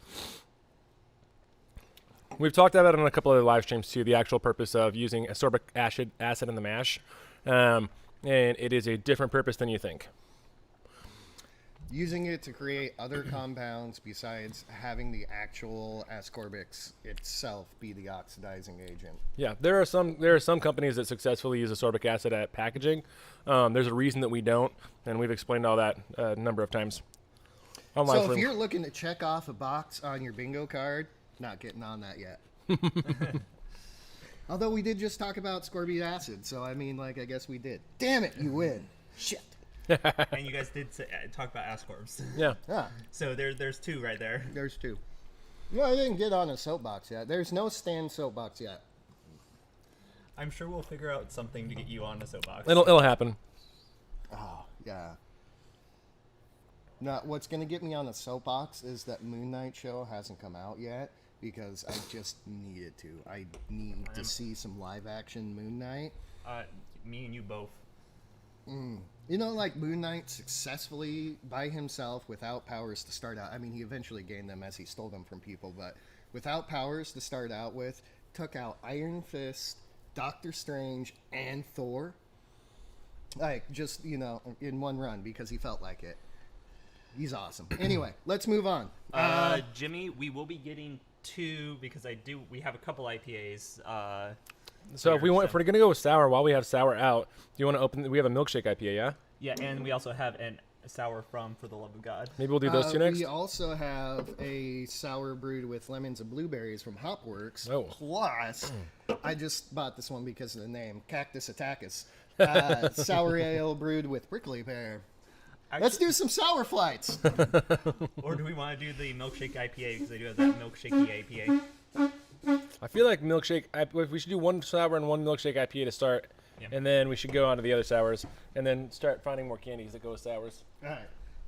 We've talked about it on a couple of live streams too, the actual purpose of using ascorbic acid in the mash. And it is a different purpose than you think. Using it to create other compounds besides having the actual ascorbics itself be the oxidizing agent. Yeah, there are some companies that successfully use ascorbic acid at packaging. There's a reason that we don't, and we've explained all that a number of times. So if you're looking to check off a box on your bingo card, not getting on that yet. Although we did just talk about ascorbic acid, so I mean, I guess we did. Damn it, you win. Shit. And you guys did talk about ascorbs. Yeah. Ah, So there's two right there. there's two. No, I didn't get on a soapbox yet. There's no stand soapbox yet. I'm sure we'll figure out something to get you on a soapbox. It'll happen. Oh, yeah. Now, what's going to get me on a soapbox is that Moon Knight show hasn't come out yet because I just need it to. I need to see some live action Moon Knight. Me and you both. Moon Knight successfully by himself without powers to start out. I mean, he eventually gained them as he stole them from people, but without powers to start out with, took out Iron Fist, Doctor Strange, and Thor. Just, in one run because he felt like it. He's awesome. Anyway, let's move on. Jimmy, we will be getting two because we have a couple IPAs. So if we're gonna go with sour while we have sour out, do you want to open? We have a milkshake IPA, yeah. Yeah, and we also have a sour from For the Love of God. Maybe we'll do those two next. We also have a sour brewed with lemons and blueberries from Hopworks. Oh. Plus, I just bought this one because of the name, Cactus Attackus. Sour ale brewed with prickly pear. Let's do some sour flights. Or do we want to do the Milkshake IPA because they do have that Milkshake IPA? I feel like we should do one sour and one milkshake IPA to start, and then we should go on to the other sours, and then start finding more candies that go with sours. All right.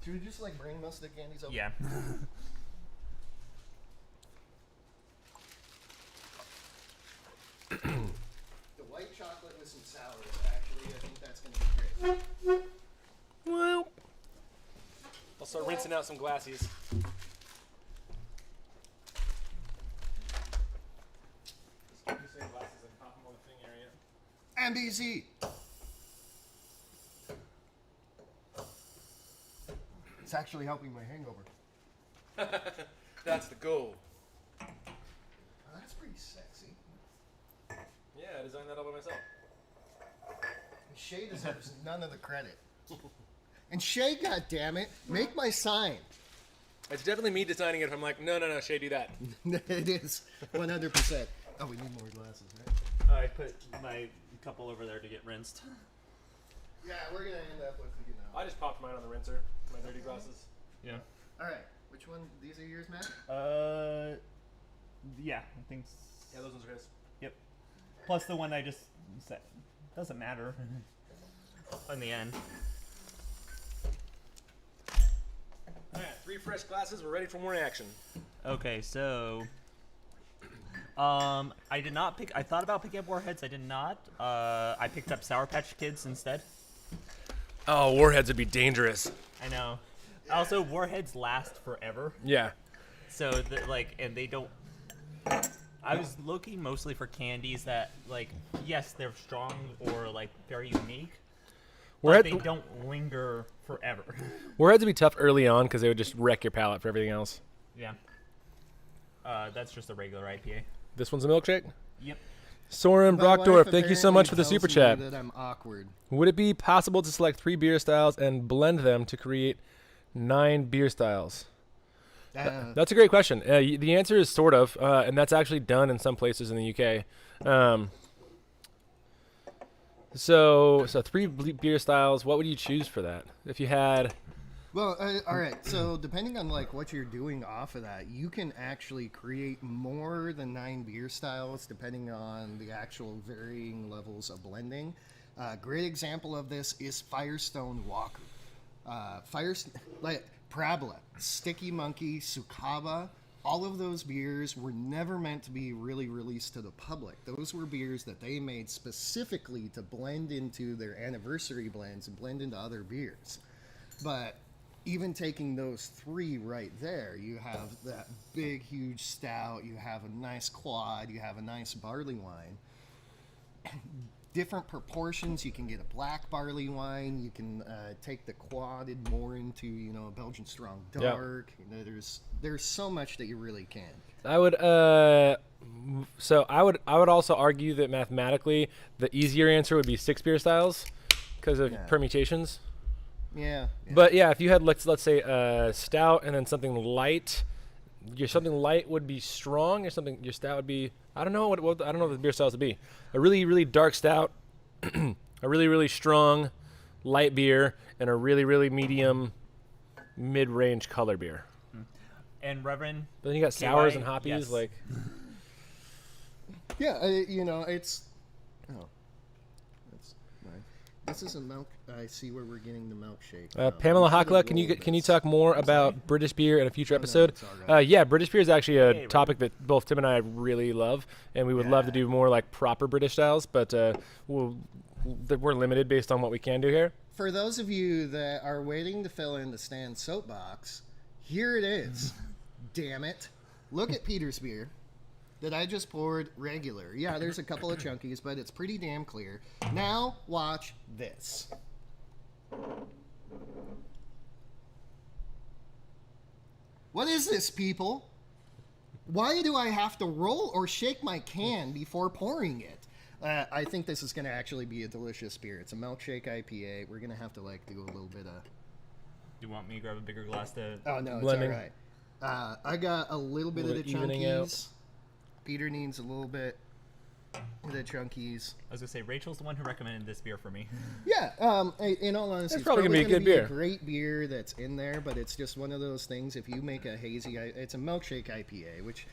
Should we just brain most of the candies over? Yeah. The white chocolate with some sours, actually, I think that's going to be great. Well, I'll start rinsing out some glassies. NBC. It's actually helping my hangover. That's the goal. Oh, that's pretty sexy. Yeah, I designed that all by myself. Shay deserves none of the credit. And Shay, goddammit, make my sign. It's definitely me designing it if I'm like, no, Shay, do that. It is 100%. Oh, we need more glasses, right? I put my couple over there to get rinsed. Yeah, we're gonna end up with I just popped mine on the rinser, my dirty glasses. Yeah. All right, which one? These are yours, Matt? Yeah, I think. Yeah, those ones are his. Yep. Plus the one I just said. Doesn't matter. In the end. All right, 3 fresh glasses. We're ready for more action. Okay, so. I did not pick. I thought about picking up Warheads. I did not. I picked up Sour Patch Kids instead. Oh, Warheads would be dangerous. I know. Also, Warheads last forever. Yeah. So, and they don't. I was looking mostly for candies that, like, yes, they're strong or, like, very unique. But they don't linger forever. Warheads would be tough early on because they would just wreck your palate for everything else. Yeah. That's just a regular IPA. This one's a milkshake? Yep. Soren My wife Brockdorf, thank you so much for the apparently super tells chat. me that I'm awkward. Would it be possible to select 3 beer styles and blend them to create 9 beer styles? That's a great question. The answer is sort of, and that's actually done in some places in the UK. So 3 beer styles. What would you choose for that? If you had, Well, all right. So depending on like what you're doing off of that, you can actually create more than 9 beer styles depending on the actual varying levels of blending. Great example of this is Firestone Walker. Like Prabla, Sticky Monkey, Sukaba, all of those beers were never meant to be really released to the public. Those were beers that they made specifically to blend into their anniversary blends and blend into other beers. But even taking those 3 right there, you have that big, huge stout, you have a nice quad, you have a nice barley wine. Different proportions. You can get a black barley wine. You can take the quadded more into, a Belgian strong dark. Yeah. There's so much that you really can. I would also argue that mathematically the easier answer would be 6 beer styles because of permutations. Yeah. But yeah, if you had let's say stout and then something light, your something light would be strong. Your stout would be, I don't know what I don't know what the beer styles would be. A really, really dark stout, a really, really strong light beer, and a really, really medium mid-range color beer. And Reverend. Then you got sours and KY, hoppies, yes. like. Yeah, it's. Oh, that's nice. This is a milk. I see where we're getting the milkshake. Pamela Hakla, can you talk more about British beer in a future episode? it's all right. Yeah, British beer is actually a topic that both Tim and I really love, and we would love to do more like proper British styles, but we're limited based on what we can do here. For those of you that are waiting to fill in the Stan soapbox, here it is. Damn it. Look at Peter's beer that I just poured regular. Yeah, there's a couple of chunkies, but it's pretty damn clear. Now, watch this. What is this, people? Why do I have to roll or shake my can before pouring it? I think this is going to actually be a delicious beer. It's a Milkshake IPA. We're going to have to do a little bit of... You want me to grab a bigger glass to... Oh, no, blending. it's all right. I got a little bit of the evening out. chunkies. Peter needs a little bit of the chunkies. I was going to say, Rachel's the one who recommended this beer for me. Yeah, in all honesty, It's probably gonna be a good a beer. great beer that's in there, but it's just one of those things. If you make a hazy, it's a Milkshake IPA, which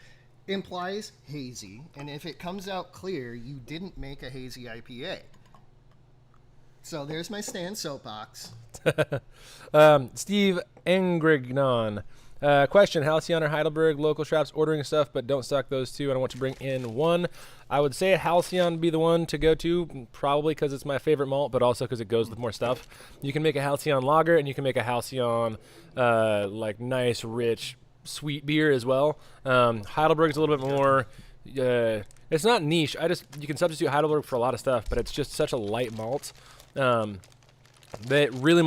implies hazy, and if it comes out clear, you didn't make a hazy IPA. So there's my Stan soapbox. Steve Engrignon. Question, Halcyon or Heidelberg, local shops ordering stuff, but don't stock those two. I don't want to bring in one. I would say Halcyon would be the one to go to, probably because it's my favorite malt, but also because it goes with more stuff. You can make a Halcyon lager, and you can make a Halcyon, like nice, rich, sweet beer as well. Heidelberg's a little bit more, it's not niche. You can substitute Heidelberg for a lot of stuff, but it's just such a light malt. They really,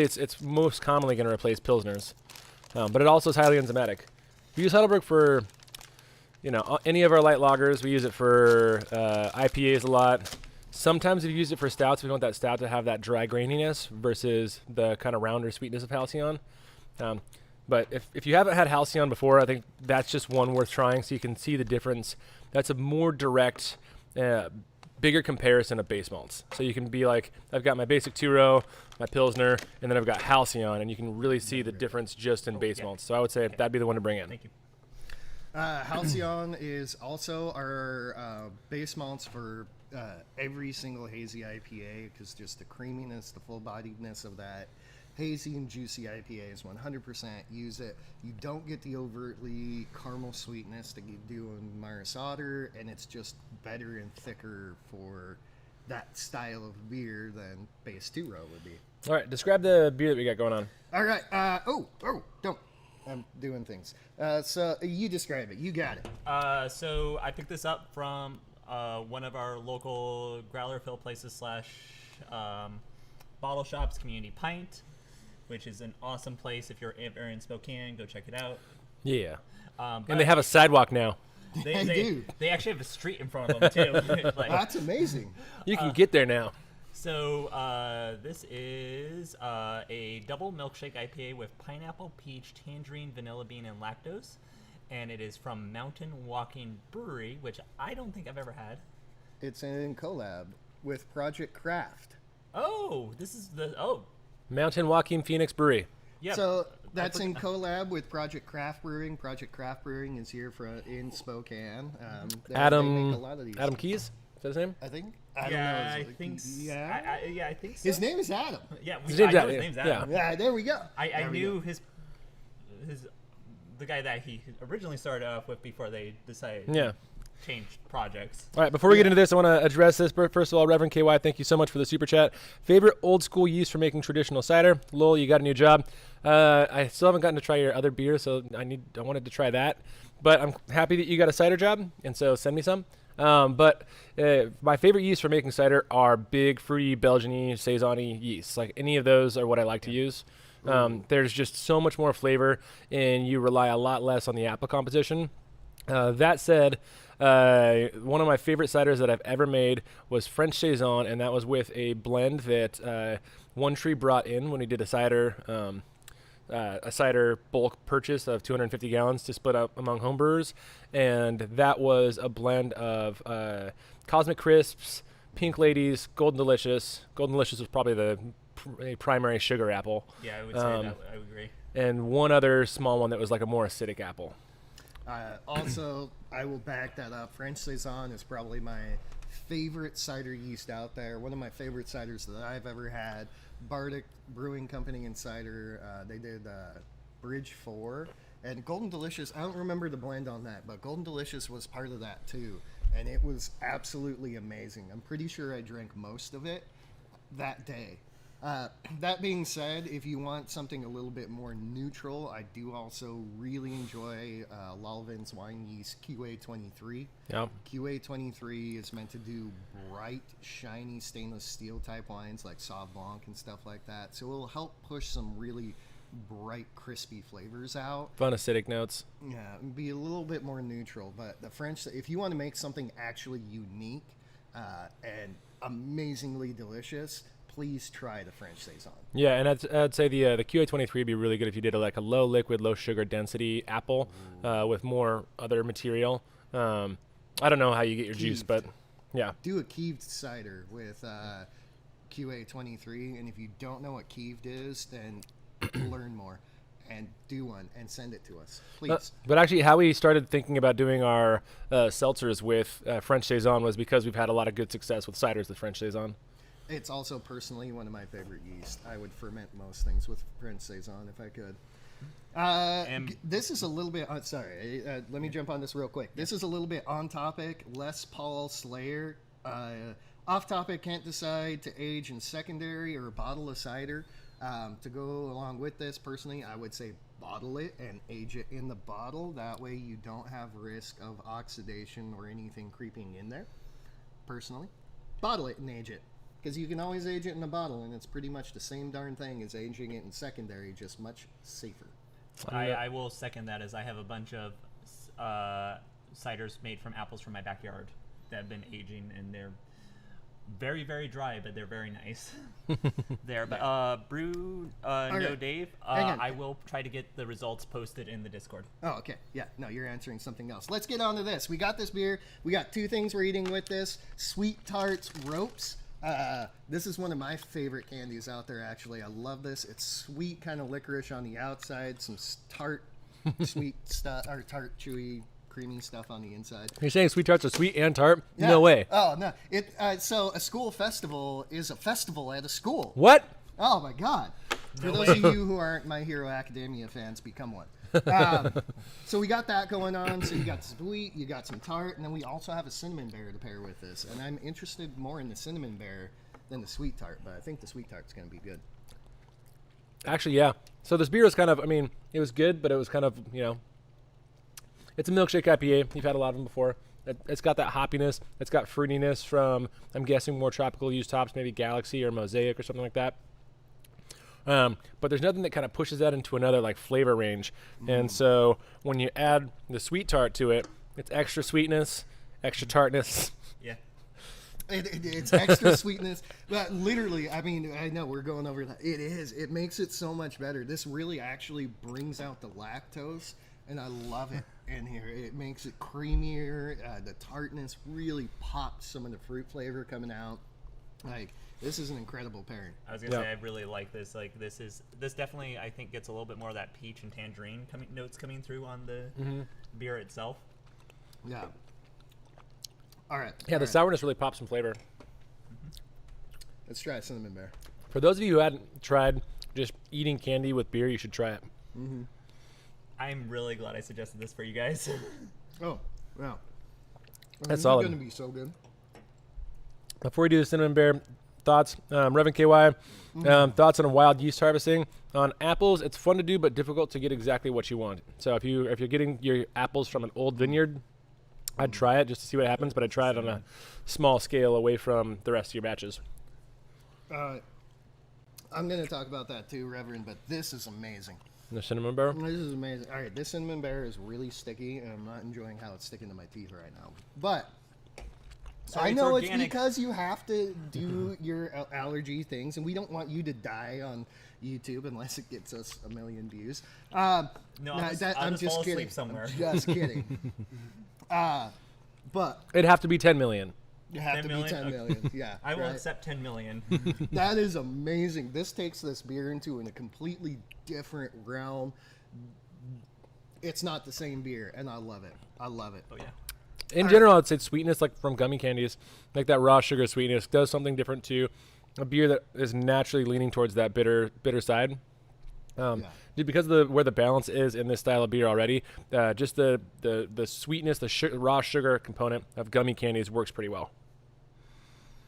it's most commonly going to replace Pilsners, but it also is highly enzymatic. We use Heidelberg for, any of our light lagers. We use it for IPAs a lot. Sometimes we use it for stouts. We want that stout to have that dry graininess versus the kind of rounder sweetness of Halcyon. But if you haven't had Halcyon before, I think that's just one worth trying so you can see the difference. That's a more direct, bigger comparison of base malts. So you can be like, I've got my basic 2-row, my Pilsner, and then I've got Halcyon, and you can really see the difference just in base malts. So I would say that'd be the one to bring in. Thank you. Halcyon is also our base malts for every single hazy IPA, because just the creaminess, the full-bodiedness of that hazy and juicy IPA is 100% use it. You don't get the overtly caramel sweetness that you do in Maris Otter, and it's just better and thicker for that style of beer than base 2-row would be. All right, describe the beer that we got going on. All right. Don't. I'm doing things. So you describe it. You got it. So I picked this up from one of our local growler fill places / bottle shops, Community Pint, which is an awesome place. If you're ever in Spokane, go check it out. Yeah. And they have a sidewalk now. They do. They actually have a street in front of them too. That's amazing. You can get there now. So this is a double milkshake IPA with pineapple, peach, tangerine, vanilla bean, and lactose. And it is from Mountain Walking Brewery, which I don't think I've ever had. It's in collab with Project Craft. Oh, this is Mountain Walking Phoenix Brewery. yeah. So that's in collab with Project Craft Brewing. Project Craft Brewing is here in Spokane. They make a lot of these. Adam Keys? Is that his name? I think. I think. Yeah. I think so. His name is Adam. Yeah, His name's I know Adam, his name's yeah. Adam. Yeah, there we go. I knew the guy that he originally started off with before they decided to change projects. All right, before we get into this, I want to address this. First of all, Reverend KY, thank you so much for the super chat. Favorite old school yeast for making traditional cider? Lowell, you got a new job. I still haven't gotten to try your other beer, so I wanted to try that. But I'm happy that you got a cider job, and so send me some. But my favorite yeast for making cider are big, fruity, Belgian-y, Saison-y yeasts. Like any of those are what I like to use. There's just so much more flavor, and you rely a lot less on the apple composition. That said, one of my favorite ciders that I've ever made was French Saison, and that was with a blend that One Tree brought in when we did a cider bulk purchase of 250 gallons to split up among homebrewers, and that was a blend of Cosmic Crisps, Pink Ladies, Golden Delicious. Golden Delicious was probably the primary sugar apple. Yeah, I would say that. I would agree. And one other small one that was like a more acidic apple. Also, I will back that up. French Saison is probably my favorite cider yeast out there. One of my favorite ciders that I've ever had. Bardic Brewing Company and cider. They did Bridge 4. And Golden Delicious, I don't remember the blend on that, but Golden Delicious was part of that too. And it was absolutely amazing. I'm pretty sure I drank most of it that day. That being said, if you want something a little bit more neutral, I do also really enjoy Lalvin's wine yeast QA23. Yep. QA23 is meant to do bright, shiny stainless steel type wines like Sauv Blanc and stuff like that. So it'll help push some really bright, crispy flavors out. Fun acidic notes. Yeah, be a little bit more neutral. But the French, if you want to make something actually unique and amazingly delicious, please try the French Saison. Yeah, and I'd say the QA23 would be really good if you did a low liquid, low sugar density apple with more other material. I don't know how you get your juice, but yeah. Do a keeved cider with QA23, and if you don't know what keeved is, then learn more and do one and send it to us, please. But actually, how we started thinking about doing our seltzers with French Saison was because we've had a lot of good success with ciders with French Saison. It's also personally one of my favorite yeast. I would ferment most things with French Saison if I could. This is a little bit... sorry, let me jump on this real quick. This is a little bit on topic. Les Paul Slayer. Off topic, can't decide to age in secondary or bottle a cider. To go along with this, personally, I would say bottle it and age it in the bottle. That way you don't have risk of oxidation or anything creeping in there. Personally, bottle it and age it. because you can always age it in a bottle, and it's pretty much the same darn thing as aging it in secondary, just much safer. I will second that, as I have a bunch of ciders made from apples from my backyard that have been aging, and they're very, very dry, but they're very nice. Dave. I will try to get the results posted in the Discord. Oh, okay. Yeah, no, you're answering something else. Let's get on to this. We got this beer. We got 2 things we're eating with this. Sweet Tarts Ropes. This is one of my favorite candies out there, actually. I love this. It's sweet, kind of licorice on the outside, some tart, sweet stuff, or tart, chewy, creamy stuff on the inside. You're saying Sweet Tarts are sweet and tart? Yeah. No way. Oh, no. So a school festival is a festival at a school. What? Oh, my God. For those of you who aren't My Hero Academia fans, become one. So we got that going on. So you got sweet, you got some tart, and then we also have a cinnamon bear to pair with this. And I'm interested more in the cinnamon bear than the sweet tart, but I think the sweet tart's going to be good. Actually, yeah. So this beer is kind of, I mean, it was good, but it was kind of, it's a milkshake IPA. You've had a lot of them before. It's got that hoppiness. It's got fruitiness from, I'm guessing, more tropical used hops, maybe Galaxy or Mosaic or something like that. But there's nothing that kind of pushes that into another like flavor range. And so when you add the sweet tart to it, it's extra sweetness, extra tartness. Yeah. It's extra sweetness. But literally, I mean, I know we're going over that. It is. It makes it so much better. This really actually brings out the lactose, and I love it in here. It makes it creamier. The tartness really pops some of the fruit flavor coming out. Like, this is an incredible pairing. I was gonna say, I really like this. Like, this definitely, I think, gets a little bit more of that peach and tangerine notes coming through on the beer itself. Yeah. All right. Yeah, the sourness really pops some flavor. Let's try cinnamon bear. For those of you who hadn't tried just eating candy with beer, you should try it. I'm really glad I suggested this for you guys. Oh, wow. That's solid. It's going to be so good. Before we do the cinnamon bear, thoughts, Reverend KY, thoughts on wild yeast harvesting. On apples, it's fun to do, but difficult to get exactly what you want. So if you're getting your apples from an old vineyard, I'd try it just to see what happens, but I'd try it on a small scale away from the rest of your batches. I'm going to talk about that too, Reverend, but this is amazing. The cinnamon bear? This is amazing. All right, this cinnamon bear is really sticky, and I'm not enjoying how it's sticking to my teeth right now. But Sorry, I know it's organic. because you have to do your allergy things, and we don't want you to die on YouTube unless it gets us 1 million views. No, I'll just I'm fall kidding. asleep somewhere. Just kidding. But It'd have to be 10 million. you have 10 to million? be 10 million. Yeah, I will right? accept 10 million. That is amazing. This takes this beer into a completely different realm. It's not the same beer, and I love it. I love it. Oh yeah. In general, I'd say sweetness, like from gummy candies, like that raw sugar sweetness, does something different to a beer that is naturally leaning towards that bitter side. Because of where the balance is in this style of beer already, just the sweetness, the raw sugar component of gummy candies works pretty well.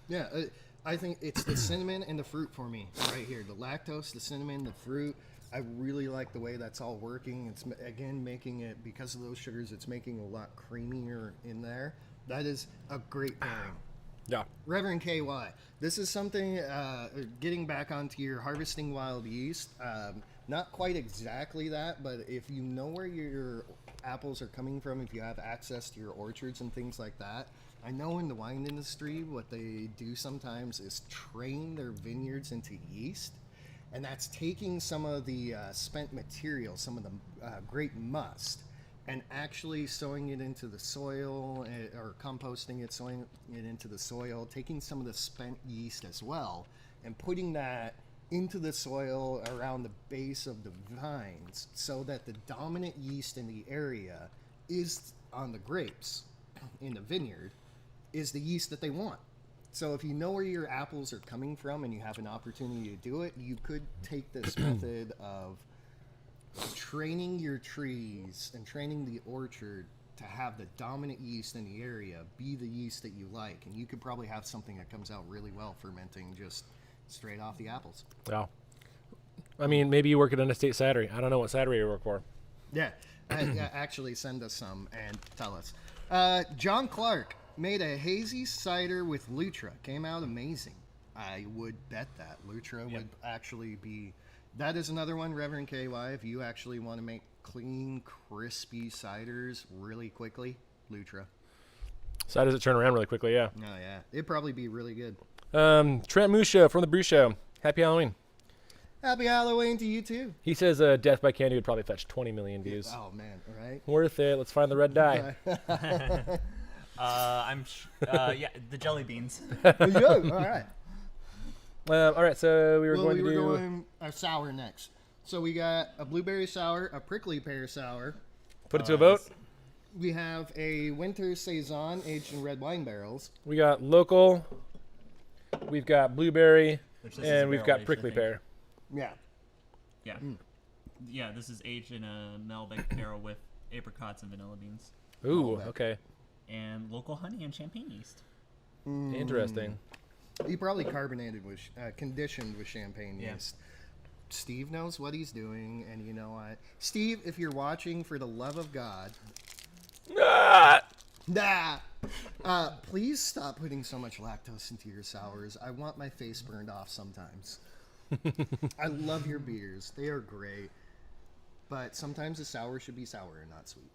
Yeah, I think it's the cinnamon and the fruit for me right here. The lactose, the cinnamon, the fruit. I really like the way that's all working. It's, again, making it, because of those sugars, it's making a lot creamier in there. That is a great pairing. Yeah. Reverend KY, this is something, getting back onto your harvesting wild yeast, not quite exactly that, but if you know where your apples are coming from, if you have access to your orchards and things like that, I know in the wine industry what they do sometimes is train their vineyards into yeast, and that's taking some of the spent material, some of the grape must, and actually sowing it into the soil, or composting it, sowing it into the soil, taking some of the spent yeast as well, and putting that into the soil around the base of the vines so that the dominant yeast in the area is on the grapes in the vineyard is the yeast that they want. So if you know where your apples are coming from and you have an opportunity to do it, you could take this method of training your trees and training the orchard to have the dominant yeast in the area be the yeast that you like, and you could probably have something that comes out really well fermenting just straight off the apples. Yeah. I mean, maybe you work at an estate cidery. I don't know what cidery you work for. Yeah, actually send us some and tell us. John Clark made a hazy cider with Lutra. Came out amazing. I would bet that Lutra would actually be. That is another one, Reverend KY. If you actually want to make clean, crispy ciders really quickly, Lutra. Ciders that turn around really quickly, yeah. Oh yeah, it'd probably be really good. Trent Musha from the Brew Show. Happy Halloween. Happy Halloween to you too. He says Death by Candy would probably fetch 20 million views. Oh man, right? Worth it. Let's find the red dye. The jelly beans. Yeah, all right. All right, so we were going to do... going a sour next. So we got a blueberry sour, a prickly pear sour. Put it to a vote. We have a winter saison aged in red wine barrels. We got local, we've got blueberry, Which this is and we've got barrel-aged, prickly I think. pear. Yeah. Yeah. Yeah, this is aged in a Malbec barrel with apricots and vanilla beans. Ooh, Malbec. okay. And local honey and champagne yeast. Interesting. He probably carbonated with, conditioned with champagne Yeah. yeast. Steve knows what he's doing, and you know what? Steve, if you're watching, for the love of God, please stop putting so much lactose into your sours. I want my face burned off sometimes. I love your beers. They are great. But sometimes a sour should be sour and not sweet.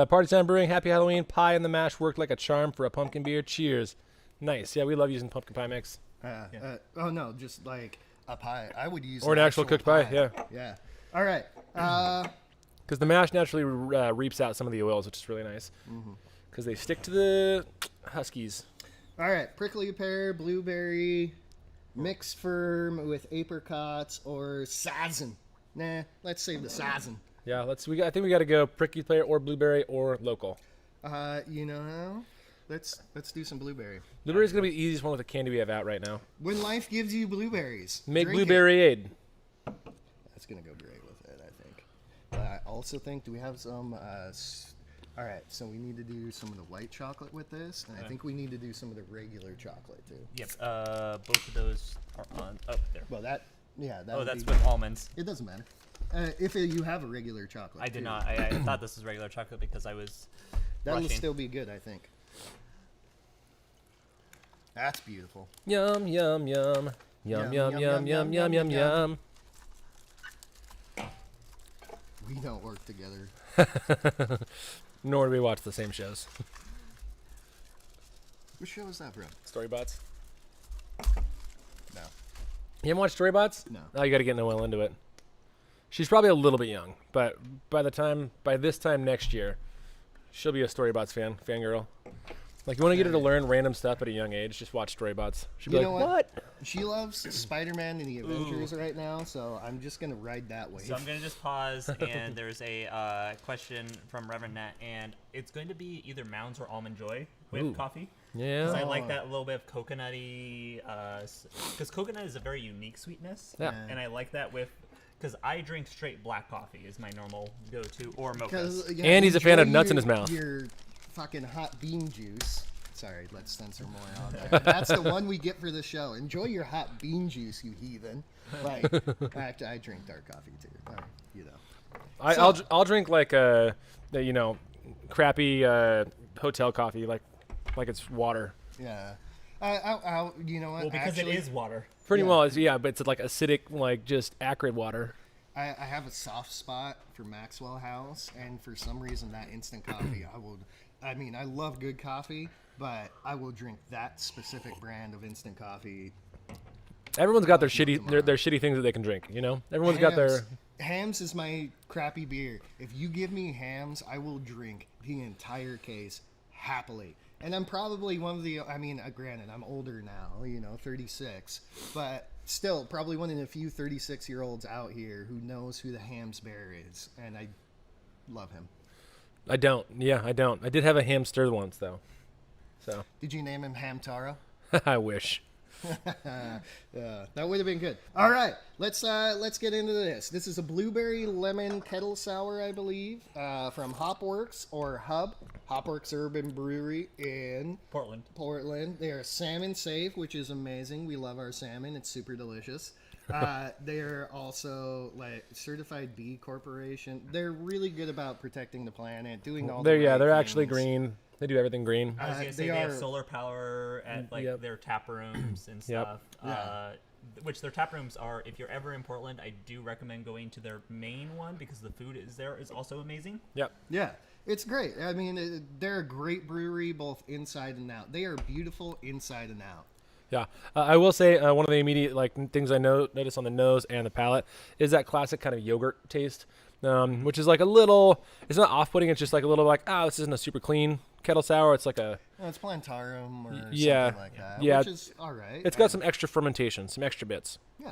Party Time Brewing, happy Halloween. Pie in the mash worked like a charm for a pumpkin beer. Cheers. Nice. Yeah, we love using pumpkin pie mix. Oh, no, just like a pie. I would use Or an actual cooked pie, yeah. Yeah. All right. Because the mash naturally reaps out some of the oils, which is really nice. Because they stick to the huskies. All right. Prickly pear, blueberry, mixed firm with apricots or sazen. Nah, let's save the sazen. Yeah, I think we got to go prickly pear or blueberry or local. You know how? Let's do some blueberry. Blueberry's going to be the easiest one with the candy we have out right now. When life gives you blueberries, Make drink it. blueberry-ade. That's gonna go great with it, I think. But I also think, do we have some? All right, so we need to do some of the white chocolate with this, and I think we need to do some of the regular chocolate too. Yep. Both of those are on. Oh, there. Well, that that. Oh, would that's be, with almonds. It doesn't matter. If you have a regular chocolate, I did too. not. I thought this was regular chocolate because I was That'll rushing. still be good, I think. That's beautiful. Yum, yum, yum. Yum, yum, yum, yum, yum, yum, yum. We don't work together. Nor do we watch the same shows. Which show is that from? Storybots? No. You haven't watched Storybots? No. Oh, you got to get Noelle into it. She's probably a little bit young, but by this time next year, she'll be a Storybots fangirl. Like, you want to get her to learn random stuff at a young age, just watch Storybots. She'll be You like, know what? what? She loves Spider-Man and the Avengers right now, so I'm just gonna ride that wave. So I'm going to just pause, and there's a question from Reverend Nat, and it's going to be either Mounds or Almond Joy with Ooh. coffee. Yeah. 'Cause I like that little bit of coconutty, because coconut is a very unique sweetness. Yeah. And I like that because I drink straight black coffee is my normal go-to, or mochas. And he's a fan of enjoy nuts in his mouth. Your fucking hot bean juice. Sorry, let's censor more on there. That's the one we get for the show. Enjoy your hot bean juice, you heathen. Like, I drink dark coffee too. You know. I'll drink like crappy hotel coffee, like it's water. Yeah. You know what? Well, because Actually, it is water. Pretty Yeah. well, yeah, but it's like acidic, like just acrid water. I have a soft spot for Maxwell House, and for some reason, that instant coffee, I love good coffee, but I will drink that specific brand of instant coffee. Everyone's got their shitty things that they can drink. You know, everyone's got their. Hams is my crappy beer. If you give me Hams, I will drink the entire case happily. And I'm probably one of the, granted, I'm older now, 36, but still probably one of the few 36-year-olds out here who knows who the Hams bear is, and I love him. I don't. Yeah, I don't. I did have a hamster once though. So. Did you name him Hamtaro? I wish. That would have been good. All right, let's get into this. This is a blueberry lemon kettle sour, I believe, from Hopworks or Hub, Hopworks Urban Brewery in Portland. They are salmon safe, which is amazing. We love our salmon; it's super delicious. They're also like certified B Corporation. They're really good about protecting the planet, doing all. They're the right they're actually things. green. They do everything green. I was gonna say they have solar power at like their tap rooms and stuff. Which their tap rooms are. If you're ever in Portland, I do recommend going to their main one because the food is also amazing. Yep. Yeah, it's great. I mean, they're a great brewery, both inside and out. They are beautiful inside and out. Yeah, I will say one of the immediate things I notice on the nose and the palate is that classic kind of yogurt taste, which is like a little. It's not off-putting. It's just like a little this isn't a super clean kettle sour. It's like a. It's plantarum or something like that. Yeah, which is all right. It's got some extra fermentation, some extra bits. Yeah,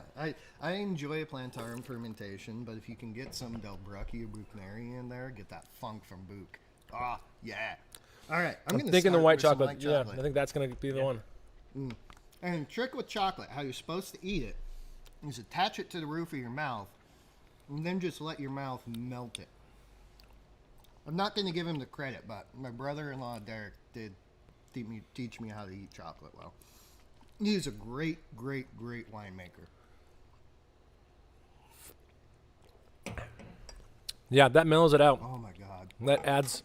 I enjoy a plantarum fermentation, but if you can get some Del Brucchi or Buchneri in there, get that funk from Buch. Ah, yeah. All right, I'm thinking the white chocolate. Yeah, I think that's gonna be the one. And trick with chocolate, how you're supposed to eat it, is attach it to the roof of your mouth, and then just let your mouth melt it. I'm not going to give him the credit, but my brother-in-law Derek did teach me how to eat chocolate well. He's a great, great, great winemaker. Yeah, that mellows it out. Oh my God! That adds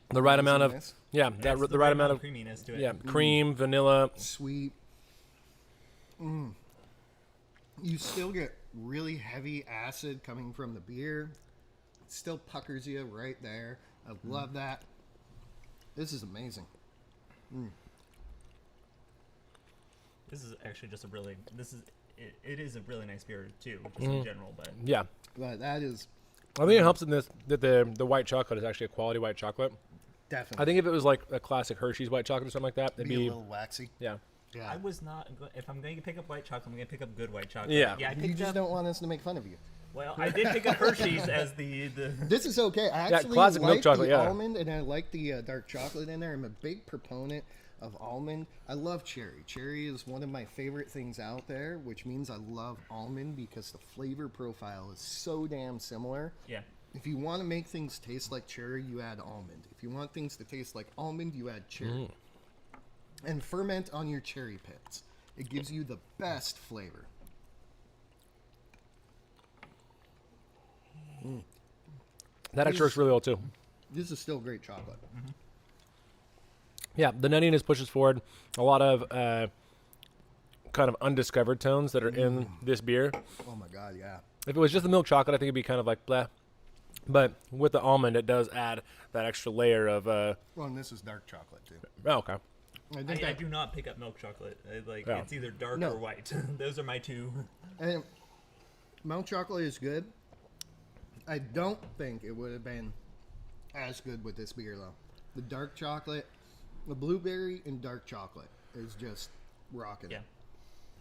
the right amount of the right amount of creaminess to it. Yeah, cream, vanilla, sweet. You still get really heavy acid coming from the beer. It still puckers you right there. I love that. This is amazing. This is actually just it is a really nice beer too, just in general. But yeah, but that is. I think it helps in this that the white chocolate is actually a quality white chocolate. Definitely. I think if it was like a classic Hershey's white chocolate or something like that, it'd be a little waxy. Yeah. Yeah. I was not. If I'm going to pick up white chocolate, I'm going to pick up good white chocolate. Yeah. You just don't want us to make fun of you. Well, I did pick up Hershey's as the. This is okay. I actually classic like milk chocolate, the almond, and I like the dark chocolate in there. I'm a big proponent of almond. I love cherry. Cherry is one of my favorite things out there, which means I love almond because the flavor profile is so damn similar. Yeah. If you want to make things taste like cherry, you add almond. If you want things to taste like almond, you add cherry. And ferment on your cherry pits. It gives you the best flavor. That actually works really well too. This is still great chocolate. Yeah, the nuttiness pushes forward a lot of kind of undiscovered tones that are in this beer. Oh my God, yeah. If it was just the milk chocolate, I think it'd be kind of like blah. But with the almond, it does add that extra layer of. Well, and this is dark chocolate too. Oh, okay. I do not pick up milk chocolate. It's either dark or white. Those are my two. And milk chocolate is good. I don't think it would have been as good with this beer though. The dark chocolate, the blueberry and dark chocolate is just rocking. Yeah.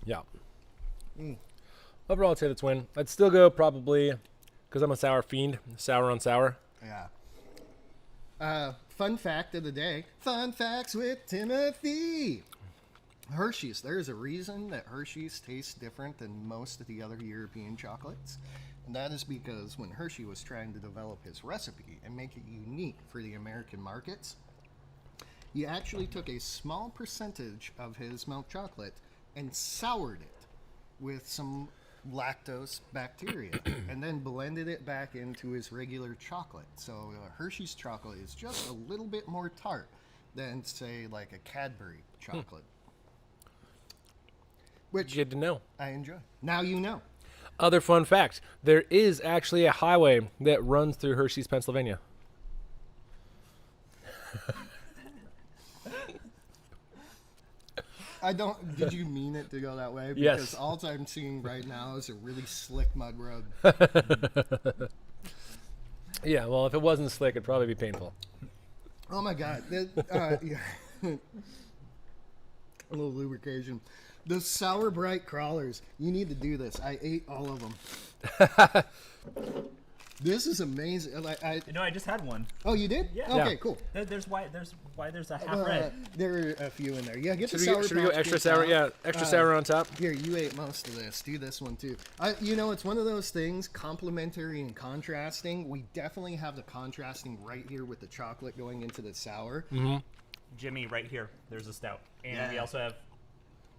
Yeah. Overall, I'd say that's win. I'd still go probably because I'm a sour fiend. Sour on sour. Yeah. Fun fact of the day. Fun facts with Timothy. Hershey's. There's a reason that Hershey's tastes different than most of the other European chocolates. And that is because when Hershey was trying to develop his recipe and make it unique for the American markets, he actually took a small percentage of his milk chocolate and soured it with some lactose bacteria and then blended it back into his regular chocolate. So Hershey's chocolate is just a little bit more tart than, say, like a Cadbury chocolate. Which Good to know. I enjoy. Now you know. Other fun fact: there is actually a highway that runs through Hershey's, Pennsylvania. Did you mean it to go that way? Yes. Because all I'm seeing right now is a really slick mud road. Yeah, well, if it wasn't slick, it'd probably be painful. Oh my God. Yeah. A little lubrication. The Sour Bright Crawlers. You need to do this. I ate all of them. This is amazing. I just had one. Oh, you did? Yeah. Okay, Yeah. cool. There's a half red. There are a few in there. Yeah, get Should the we Sour go Patch extra Kids sour? out. Yeah, extra sour on top. Here, you ate most of this. Do this one too. It's one of those things, complementary and contrasting. We definitely have the contrasting right here with the chocolate going into the sour. Jimmy, right here. There's a stout, and Yeah. we also have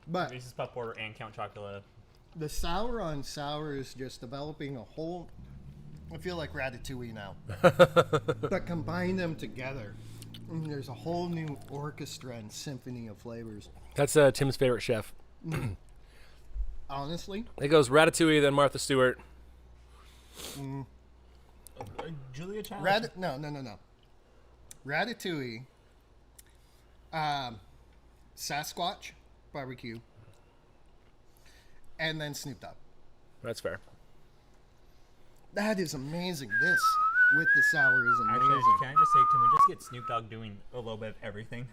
But Reese's Puff Porter and Count Chocula. the sour on sour is just developing a whole. I feel like Ratatouille now. But combine them together. There's a whole new orchestra and symphony of flavors. That's Tim's favorite chef. Honestly, It goes Ratatouille, then Martha Stewart. Julia Child. no. Ratatouille, Sasquatch barbecue, and then Snoop Dogg. That's fair. That is amazing. This with the sour is amazing. Actually, can I just say, can we just get Snoop Dogg doing a little bit of everything?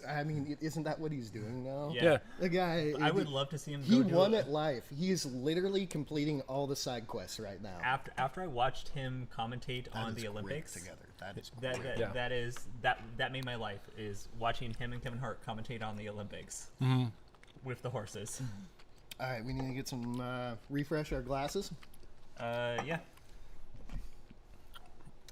I mean, isn't that what he's doing now? Yeah. The guy. I would love to see him. He go do won it. at life. He is literally completing all the side quests right now. After I watched him commentate That on is the great Olympics together. That is That great. Yeah. that made my life, is watching him and Kevin Hart commentate on the Olympics with the horses. All right, we need to get some refresh our glasses. Yeah.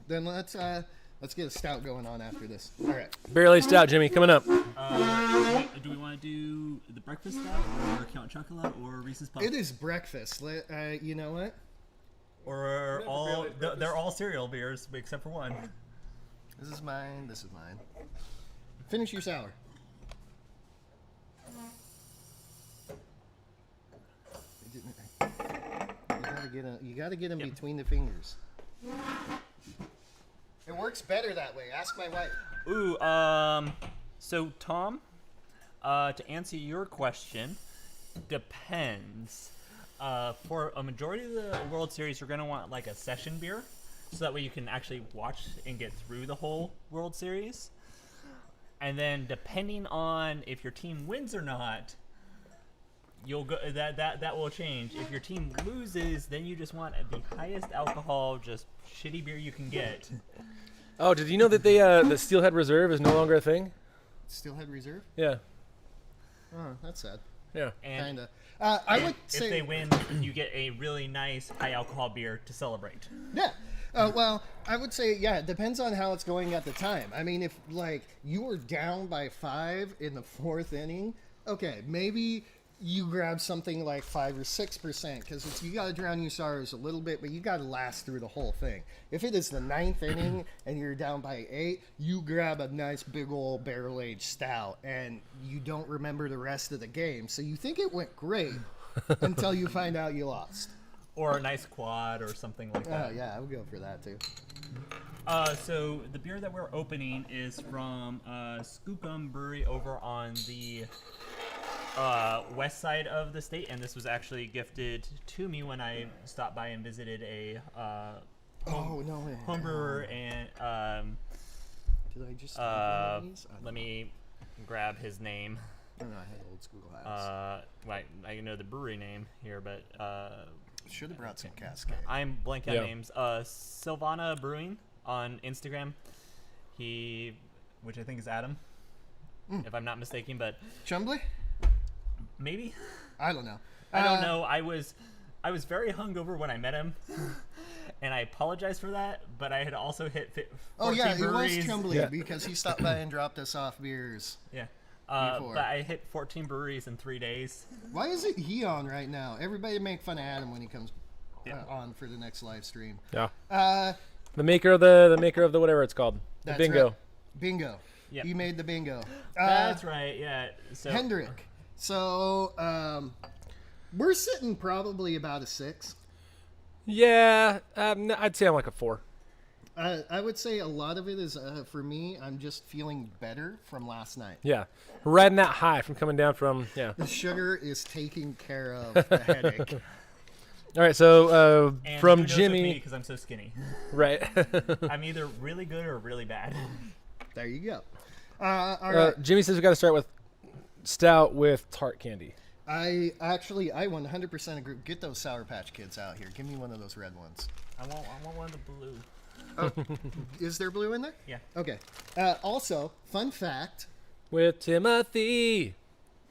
Then let's get a stout going on after this. All right. Barrel aged stout, Jimmy, coming up. Do we want to do the breakfast stout or Count Chocula or Reese's Puffs? It is breakfast. You know what? Or Yeah, all barely breakfast. they're all cereal beers except for one. This is mine. This is mine. Finish your sour. You gotta get them between the fingers. It works better that way. Ask my wife. Ooh, so Tom, to answer your question, depends. For a majority of the World Series, you're gonna want like a session beer, so that way you can actually watch and get through the whole World Series. And then depending on if your team wins or not, you'll go that will change. If your team loses, then you just want the highest alcohol, just shitty beer you can get. Oh, did you know that they the Steelhead Reserve is no longer a thing? Steelhead Reserve? Yeah. Oh, that's sad. Yeah. And Kinda. I would if say they win, you get a really nice high alcohol beer to celebrate. Yeah. Well, I would say, yeah, it depends on how it's going at the time. I mean, if, like, you were down by 5 in the 4th inning, okay, maybe you grab something like 5 or 6%, because you got to drown your sorrows a little bit, but you got to last through the whole thing. If it is the 9th inning and you're down by 8, you grab a nice big old barrel-aged stout, and you don't remember the rest of the game. So you think it went great until you find out you lost. Or a nice quad or something like Oh, that. yeah, I would go for that, too. So the beer that we're opening is from Skookum Brewery over on the west side of the state, and this was actually gifted to me when I stopped by and visited a Oh, no way. home brewer. And Did I just take one of these? let me grab his name. No, I had old school hats. I know the brewery name here, but Should have brought some Cascade. I'm blanking on Yeah. names. Silvana Brewing on Instagram. Which I think is Adam, if I'm not mistaken, but Chumbly? maybe. I don't know. I don't know. I was very hungover when I met him, and I apologize for that. But I had also hit 14 Oh, yeah, it was breweries. Chumbly Yeah. because he stopped by and dropped us off beers. Yeah. Before. But I hit 14 breweries in 3 days. Why isn't he on right now? Everybody make fun of Adam when he comes Yeah. on for the next live stream. Yeah. Uh, The maker of the whatever it's called. The That's bingo. right. Bingo. Yep. He made the bingo. That's right. Yeah. So Hendrick. So, we're sitting probably about a 6. Yeah, I'd say I'm like a 4. I would say a lot of it is, for me, I'm just feeling better from last night. Yeah. Riding that high from coming down from, yeah. The sugar is taking care of the headache. All right, so and from who knows with Jimmy, me, because I'm so skinny. right. I'm either really good or really bad. There you go. All right. Jimmy says we got to start with stout with tart candy. I 100% agree. Get those Sour Patch Kids out here. Give me one of those red ones. I want one of the blue. Is there blue in there? Yeah. Okay. Also, fun fact. With Timothy.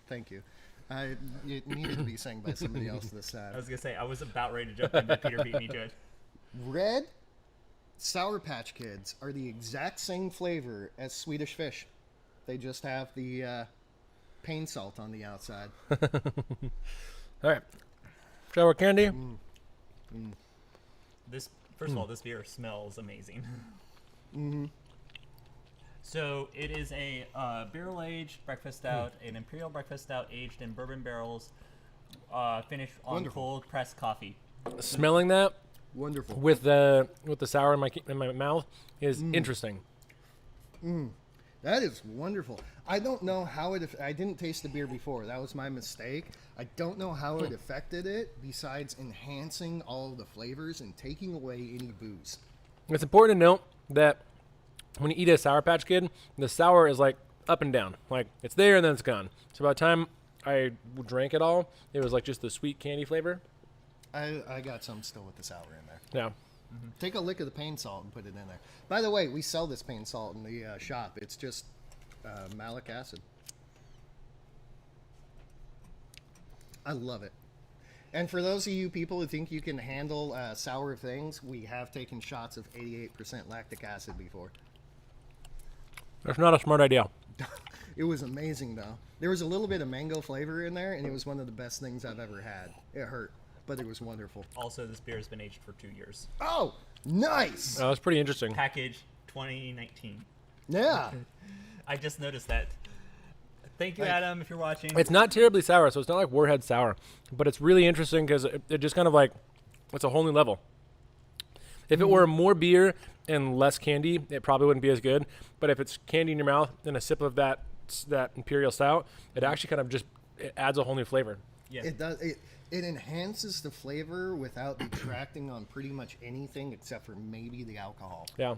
Thank you. It needed to be sang by somebody else this I time. was gonna say I was about ready to jump in, but Peter beat me to it. Red Sour Patch Kids are the exact same flavor as Swedish Fish. They just have the pain salt on the outside. All right. Sour candy. This first of all, this beer smells amazing. So it is a barrel-aged breakfast stout, an imperial breakfast stout aged in bourbon barrels, finished on Wonderful. cold pressed coffee. Smelling that Wonderful. with the sour in my mouth is interesting. That is wonderful. I don't know how it. I didn't taste the beer before. That was my mistake. I don't know how it affected it, besides enhancing all of the flavors and taking away any booze. It's important to note that when you eat a Sour Patch Kid, the sour is like up and down. Like it's there and then it's gone. So by the time I drank it all, it was like just the sweet candy flavor. I got some still with the sour in there. Yeah. Take a lick of the pane salt and put it in there. By the way, we sell this pane salt in the shop. It's just malic acid. I love it. And for those of you people who think you can handle sour things, we have taken shots of 88% lactic acid before. That's not a smart idea. It was amazing, though. There was a little bit of mango flavor in there, and it was one of the best things I've ever had. It hurt, but it was wonderful. Also, this beer has been aged for 2 years. Oh, nice! That's pretty interesting. Package 2019. Yeah. I just noticed that. Thank you, Adam, if you're watching. It's not terribly sour, so it's not like Warhead sour, but it's really interesting because it just kind of like, it's a whole new level. If it were more beer and less candy, it probably wouldn't be as good. But if it's candy in your mouth and a sip of that Imperial Stout, it actually kind of just it adds a whole new flavor. Yeah. It does. It enhances the flavor without detracting on pretty much anything except for maybe the alcohol. Yeah.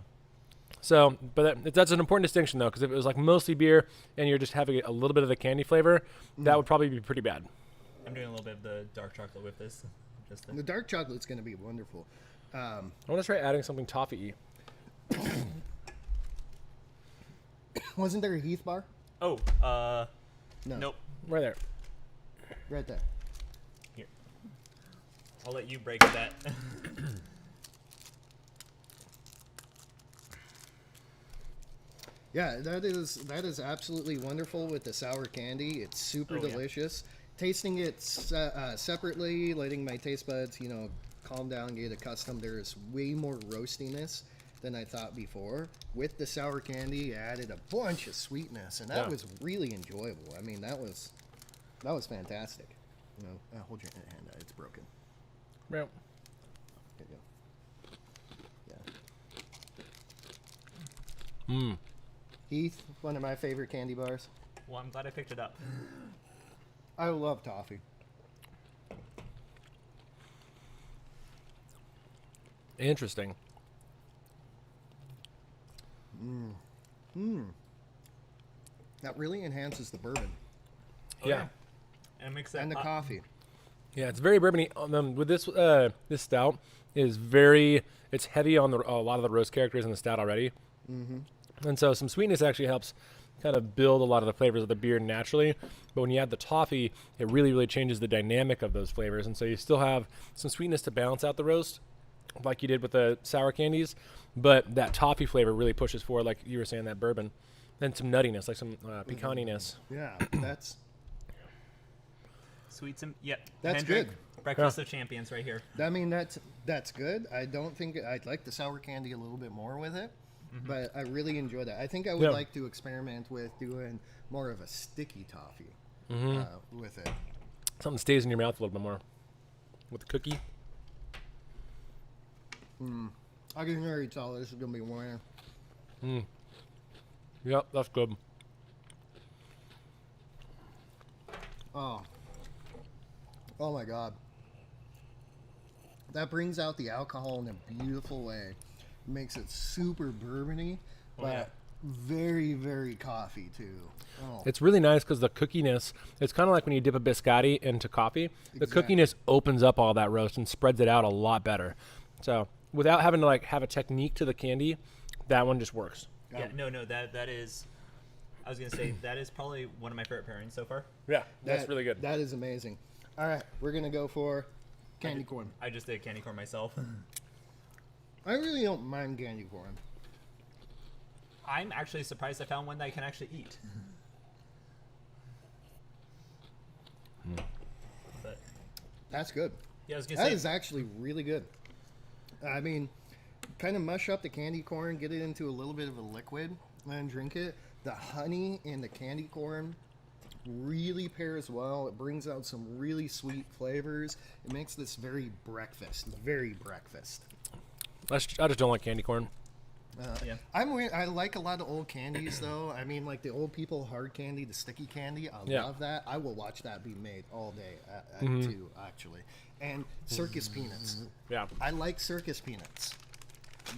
So, but that's an important distinction, though, because if it was like mostly beer and you're just having a little bit of the candy flavor, that would probably be pretty bad. I'm doing a little bit of the dark chocolate with this. Just The dark chocolate's going to be wonderful. I want to try adding something toffee-y. Wasn't there a Heath bar? Oh, No. nope. Right there. Right there. Here. I'll let you break that. Yeah, that is absolutely wonderful with the sour candy. It's super Oh, yeah. delicious. Tasting it separately, letting my taste buds, calm down, get accustomed. There is way more roastiness than I thought before. With the sour candy, it added a bunch of sweetness, and that Yeah. was really enjoyable. I mean, that was fantastic. Hold your hand out. It's broken. Yeah. There you go. Yeah. Heath, one of my favorite candy bars. Well, I'm glad I picked it up. I love toffee. Interesting. That really enhances the bourbon Yeah. And mix that and the coffee. Yeah, it's very bourbony. With this this stout is it's heavy on a lot of the roast characters in the stout already. And so some sweetness actually helps kind of build a lot of the flavors of the beer naturally. But when you add the toffee, it really, really changes the dynamic of those flavors. And so you still have some sweetness to balance out the roast, like you did with the sour candies. But that toffee flavor really pushes forward, like you were saying, that bourbon. And some nuttiness, like some picantiness. Yeah, that's Sweets and yep. That's Hendrick, good. Breakfast of Champions right here. I mean that's good. I don't think I'd like the sour candy a little bit more with it, but I really enjoy that. I think I would Yeah. like to experiment with doing more of a sticky toffee with it. Something stays in your mouth a little bit more. With the cookie. I can already tell this is gonna be one. Yep, that's good. Oh my god. That brings out the alcohol in a beautiful way. Makes it super bourbony, but yeah. very, very coffee too. Oh. It's really nice because the cookiness, it's kind of like when you dip a biscotti into coffee. The Exactly. cookiness opens up all that roast and spreads it out a lot better. So without having to like have a technique to the candy, that one just works. Yeah, no, that is. I was gonna say that is probably one of my favorite pairings so far. Yeah, that's That- really good. That is amazing. All right, we're gonna go for candy corn. I just did candy corn myself. I really don't mind candy corn. I'm actually surprised I found one that I can actually eat. But That's good. yeah, I was gonna That say is actually really good. I mean, kind of mush up the candy corn, get it into a little bit of a liquid, and drink it, the honey and the candy corn really pairs well. It brings out some really sweet flavors. It makes this very breakfast. I just don't like candy corn. Yeah. I like a lot of old candies though. I mean, like the old people hard candy, the sticky candy. I love that. I will watch that be made all day too, actually. And circus peanuts. Yeah. I like circus peanuts.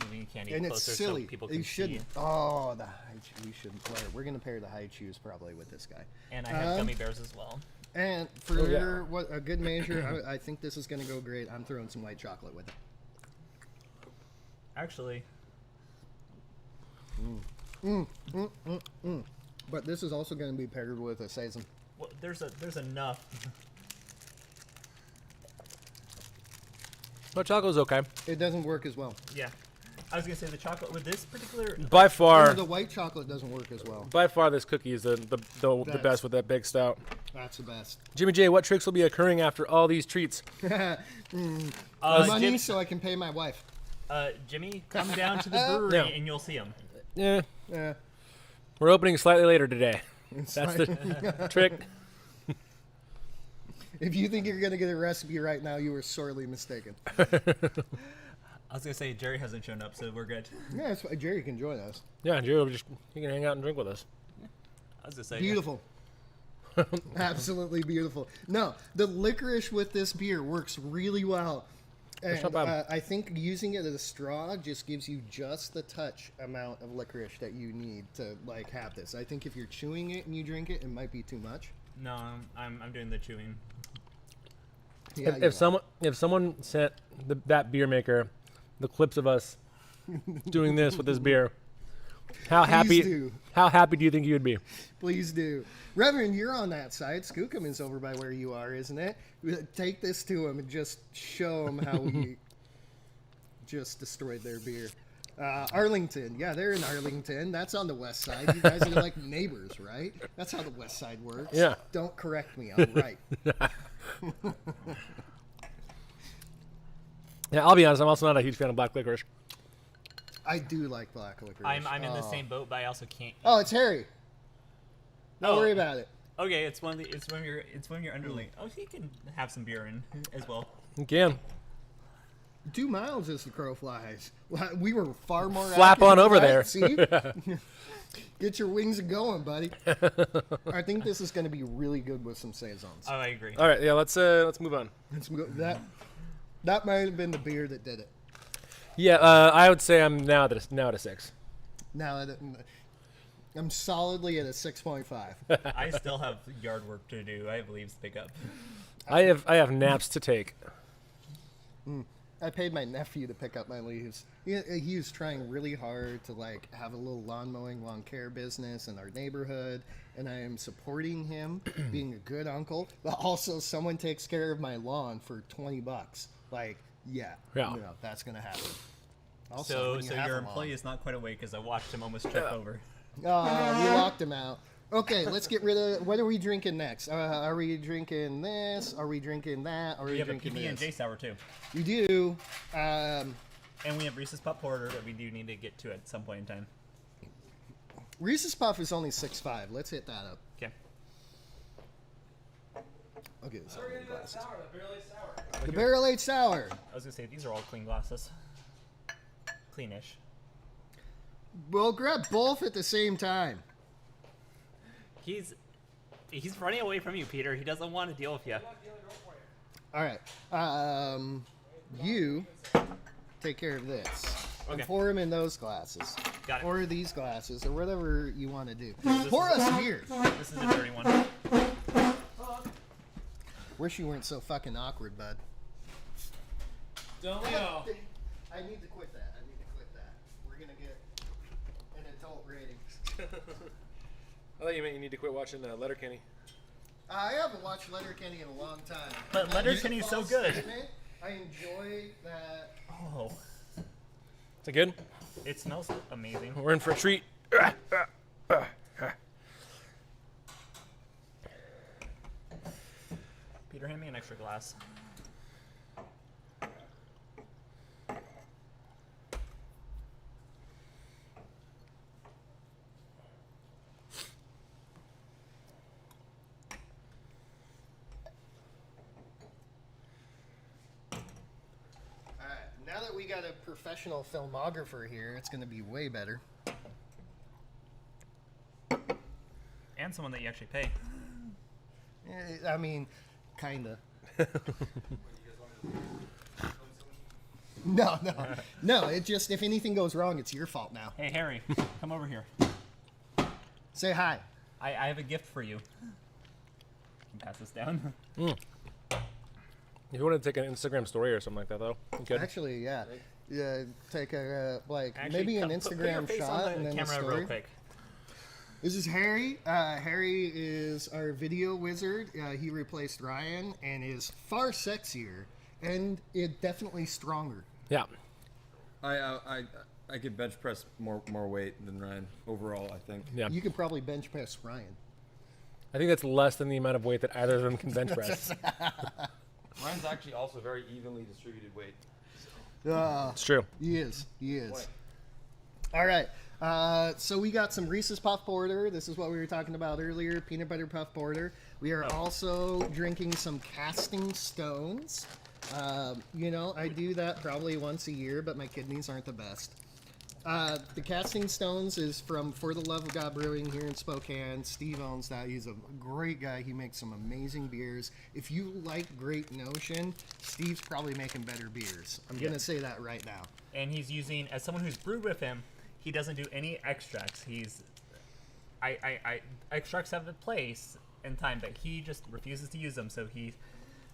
Moving candy And it's closer silly. so people You can shouldn't. see. Oh, the high chew. We shouldn't play it. We're gonna pair the high chews probably with this guy. And I have gummy bears as well. And for yeah. what a good measure, I think this is gonna go great. I'm throwing some white chocolate with it. Actually, But this is also gonna be paired with a saison. well, there's enough. But chocolate's okay. It doesn't work as well. Yeah. I was gonna say the chocolate with this particular. By No, far, the white chocolate doesn't work as well. this cookie is the best with that big stout. That's the best. Jimmy J, what tricks will be occurring after all these treats? Money Jimmy, so I can pay my wife. Jimmy, come down to the brewery Yeah. and you'll see them. Yeah, Yeah. we're opening slightly later today. It's That's like- the trick. If you think you're gonna get a recipe right now, you were sorely mistaken. I was gonna say Jerry hasn't shown up, so we're good. Yeah, that's why Jerry can join us. Yeah, Jerry, you can hang out and drink with us. I was gonna say Beautiful. Absolutely beautiful. No, the licorice with this beer works really well. That's And not bad. I think using it as a straw just gives you just the touch amount of licorice that you need to like have this. I think if you're chewing it and you drink it, it might be too much. No, I'm doing the chewing. Yeah, If someone sent that beer maker the clips of us doing this with this beer, how happy do. do you think you would be? Please do. Reverend, you're on that side. Skookum is over by where you are, isn't it? Take this to him and just show him how we just destroyed their beer. Arlington. Yeah, they're in Arlington. That's on the west side. You guys are like neighbors, right? That's how the west side works. Yeah. Don't correct me. I'm right. Yeah, I'll be honest. I'm also not a huge fan of black licorice. I do like black licorice. I'm in the same boat, but I also can't. Oh, it's Harry. Don't Oh. worry about it. Okay, it's one of your underling. Oh, he can have some beer in as well. You can 2 miles as the crow flies. We were far more flap active on than over that, there. See? Get your wings going, buddy. I think this is going to be really good with some saisons. Oh, I agree. All right, yeah, let's move on. That might have been the beer that did it. Yeah, I would say I'm now at a 6. Now I'm solidly at a 6.5. I still have yard work to do. I have leaves to pick up. I have naps to take. I paid my nephew to pick up my leaves. He was trying really hard to like have a little lawn mowing, lawn care business in our neighborhood, and I am supporting him, being a good uncle. But also, someone takes care of my lawn for $20. Like, yeah. That's gonna happen. Also, So when you have your a lawn. employee is not quite awake because I watched him almost trip over. Oh, we locked him out. Okay, let's get rid of. What are we drinking next? Are we drinking this? Are we drinking that? Are we We have a drinking PB and J this? sour too, You do. and we have Reese's Pup Porter that we do need to get to at some point in time. Reese's Puff is only 6.5. Let's hit that up. Okay. I'll get this out of the glasses. The barrel aged sour. I was gonna say these are all clean glasses. Cleanish. We'll grab both at the same time. He's running away from you, Peter. He doesn't want to deal with you. All right. You take care of this. Okay. And pour them in those glasses. Got it. Or these glasses, or whatever you want to do. Pour us beer. This is a dirty one. Wish you weren't so fucking awkward, bud. Don't we all? I need to quit that. We're gonna get an adult rating. I thought you meant you need to quit watching Letterkenny. I haven't watched Letterkenny in a long time. But Letterkenny's so False good. statement, I enjoy that. Oh, Is it good? it smells amazing. We're in for a treat. Peter, hand me an extra glass. got a professional filmographer here, it's going to be way better. And someone that you actually pay. I mean, kinda. No. It just, if anything goes wrong, it's your fault now. Hey, Harry, come over here. Say hi. I have a gift for you. Can you pass this down? If you want to take an Instagram story or something like that, though, you could. Actually, yeah. Yeah, take a, Actually, maybe an put your Instagram face shot on and the then a camera story. real quick. This is Harry. Harry is our video wizard. He replaced Ryan and is far sexier and it definitely stronger. Yeah. I could bench press more weight than Ryan overall, I think. Yeah. You could probably bench press Ryan. I think that's less than the amount of weight that either of them can bench press. Ryan's actually also very evenly distributed weight. It's true. He is. All right. So we got some Reese's Puff Porter. This is what we were talking about earlier, peanut butter puff porter. We are also drinking some casting stones. I do that probably once a year, but my kidneys aren't the best. The casting stones is from For the Love of God Brewing here in Spokane. Steve owns that. He's a great guy. He makes some amazing beers. If you like Great Notion, Steve's probably making better beers. I'm going to say that right now. And he's using, as someone who's brewed with him, he doesn't do any extracts. Extracts have a place and time, but he just refuses to use them. So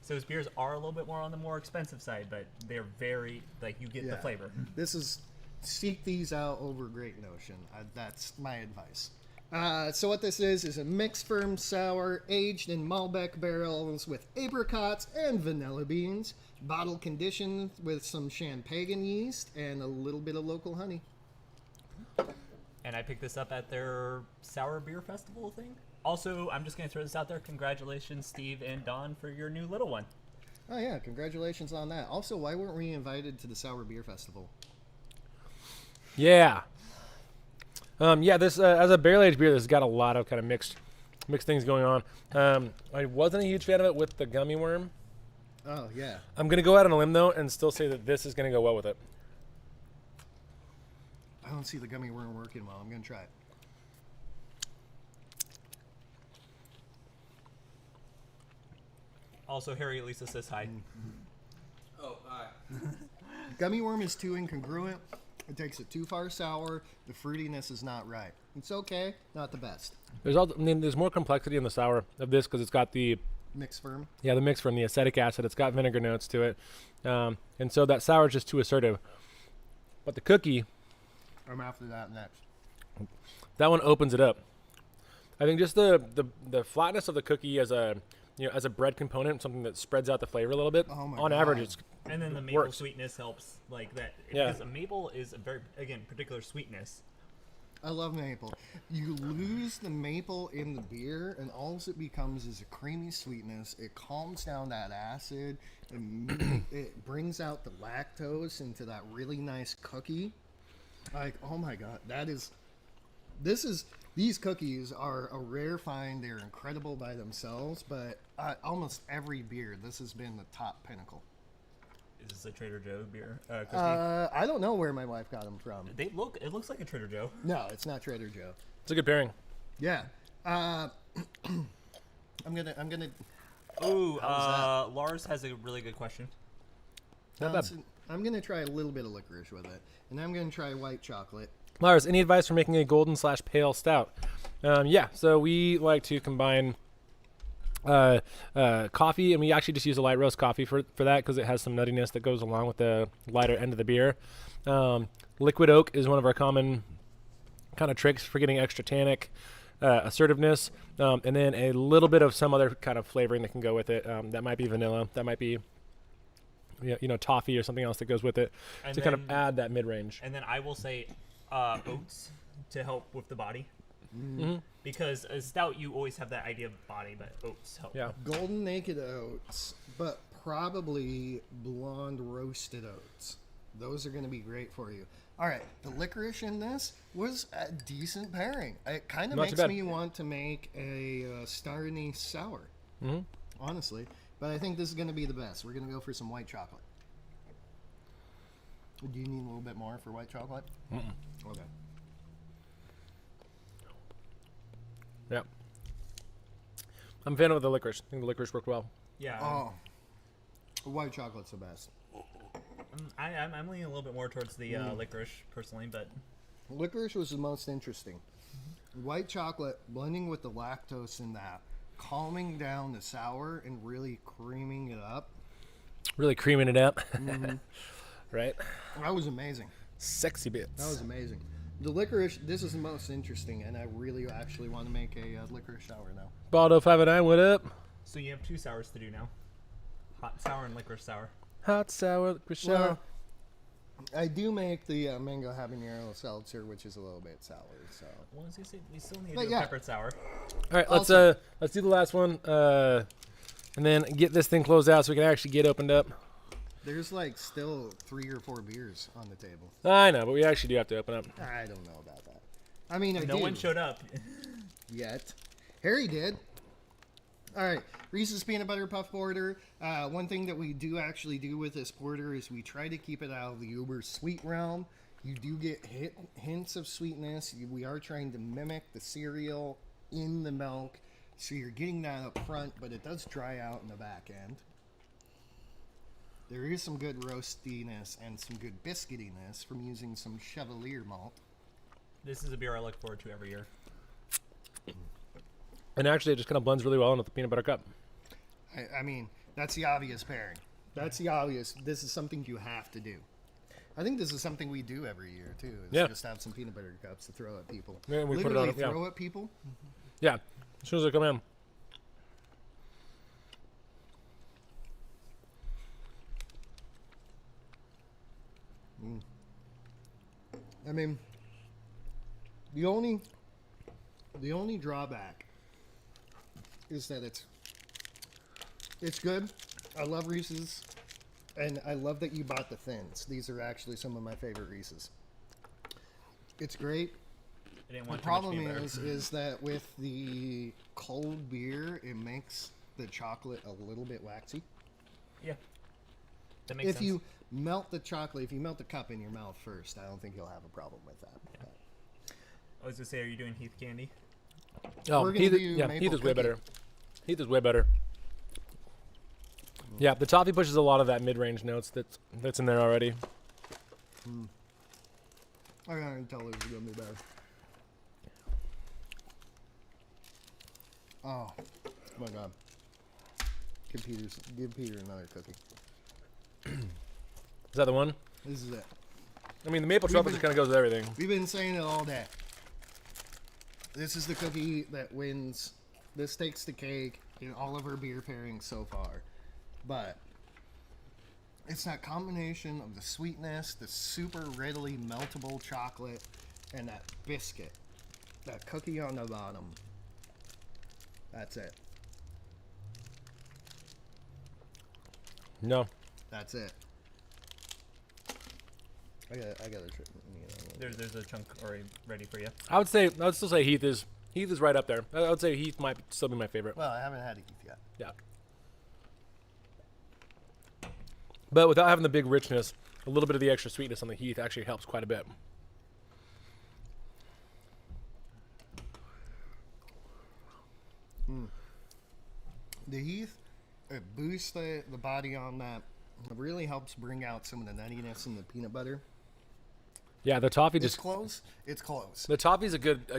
his beers are a little bit more on the more expensive side, but they're very, you get the flavor. Seek these out over Great Notion. That's my advice. So what this is a mixed firm sour aged in Malbec barrels with apricots and vanilla beans, bottle conditioned with some champagne yeast and a little bit of local honey. And I picked this up at their Sour Beer Festival thing. Also, I'm just going to throw this out there. Congratulations, Steve and Don, for your new little one. Oh yeah, congratulations on that. Also, why weren't we invited to the Sour Beer Festival? Yeah. This as a barrel aged beer, this has got a lot of kind of mixed things going on. I wasn't a huge fan of it with the gummy worm. Oh yeah. I'm gonna go out on a limb though and still say that this is gonna go well with it. I don't see the gummy worm working well. I'm gonna try it. Also, Harry at Lisa says hi. Oh, hi. Gummy worm is too incongruent. It takes it too far sour. The fruitiness is not right. It's okay, not the best. There's more complexity in the sour of this because it's got the Mixed firm. the mix from the acetic acid. It's got vinegar notes to it, and so that sour is just too assertive. But the cookie, I'm after that next. that one opens it up. I think just the flatness of the cookie as a bread component, something that spreads out the flavor a little bit. Oh my on God. average, it's And then the maple works. sweetness helps like that. Yeah. Because a maple is a very, again, particular sweetness. I love maple. You lose the maple in the beer, and all it becomes is a creamy sweetness. It calms down that acid, and it brings out the lactose into that really nice cookie. Like, oh my God, these cookies are a rare find. They're incredible by themselves, but almost every beer, this has been the top pinnacle. Is this a Trader Joe beer? Cookie? I don't know where my wife got them from. It looks like a Trader Joe. No, it's not Trader Joe. it's a good pairing. Yeah. I'm gonna. Ooh, How's Lars has a really good question. Not bad. I'm gonna try a little bit of licorice with it, and I'm gonna try white chocolate. Lars, any advice for making a golden/pale stout? So we like to combine coffee, and we actually just use a light roast coffee for that because it has some nuttiness that goes along with the lighter end of the beer. Liquid oak is one of our common kind of tricks for getting extra tannic assertiveness, and then a little bit of some other kind of flavoring that can go with it. That might be vanilla, that might be toffee or something else that goes with it And to kind of add that mid-range. And then I will say oats to help with the body. Mm-hmm. Because a stout, you always have that idea of body, but oats help. Yeah. Golden naked oats, but probably blonde roasted oats. Those are going to be great for you. All right, the licorice in this was a decent pairing. It kind of Not too makes bad. me want to make a star anise sour, Mm-hmm. honestly. But I think this is going to be the best. We're going to go for some white chocolate. Do you need a little bit more for white chocolate? Okay. Yeah. I'm a fan of the licorice. I think the licorice worked well. Yeah. Oh, white chocolate's the best. I'm leaning a little bit more towards the licorice personally, but Licorice was the most interesting. White chocolate blending with the lactose in that, calming down the sour and really creaming it up. Really creaming it up. Right? That was amazing. Sexy bits. That was amazing. The licorice, this is the most interesting, and I really actually want to make a licorice sour now. Baldo 509, what up? so you have 2 sours to do now. Hot sour and licorice sour. Hot sour licorice sour. Well, I do make the mango habanero seltzer, which is a little bit sour. So Well, as you say, we still need to But do yeah. a peppered sour. All right, Also- let's do the last one, and then get this thing closed out so we can actually get opened up. there's like still 3 or 4 beers on the table. I know, but we actually do have to open up. I don't know about that. I mean, I No do. one showed up. Yet. Harry did. All right, Reese's Peanut Butter Puff Porter. One thing that we do actually do with this porter is we try to keep it out of the uber sweet realm. You do get hints of sweetness. We are trying to mimic the cereal in the milk, so you're getting that up front, but it does dry out in the back end. There is some good roastiness and some good biscuitiness from using some Chevalier malt. This is a beer I look forward to every year. And actually, it just kind of blends really well in with the peanut butter cup. I mean, that's the obvious pairing. That's the obvious. This is something you have to do. I think this is something we do every year too. Is Yeah. just have some peanut butter cups to throw at people. Yeah, we put it Literally on, yeah. throw at people. Yeah, as soon as they come in. I mean, the only drawback is that it's good. I love Reese's, and I love that you bought the thins. These are actually some of my favorite Reese's. It's great. I didn't The want problem too much peanut is that with the cold beer, it makes the chocolate a little bit waxy. butter. Yeah. That makes If sense. you melt the chocolate, if you melt the cup in your mouth first, I don't think you'll have a problem with that. I was gonna say, are you doing Heath candy? Oh, We're gonna Heath, do yeah, maple Heath is way cookie. better. Heath is way better. Yeah, the toffee pushes a lot of that mid-range notes that's in there already. I can tell it's gonna be better. Oh my god! Give Peter another cookie. Is that the one? This is it. I mean, the maple truffle just kind of goes with everything. We've been saying it all day. This is the cookie that wins. This takes the cake in all of our beer pairings so far. But it's that combination of the sweetness, the super readily meltable chocolate, and that biscuit. That cookie on the bottom. That's it. No. That's it. I gotta try. There's a chunk already ready for you. I would still say Heath is right up there. I would say Heath might still be my favorite. Well, I haven't had it yet. Yeah. But without having the big richness, a little bit of the extra sweetness on the Heath actually helps quite a bit. The Heath, it boosts the body on that. It really helps bring out some of the nuttiness in the peanut butter. Yeah, the toffee It's just close. It's close. the toffee's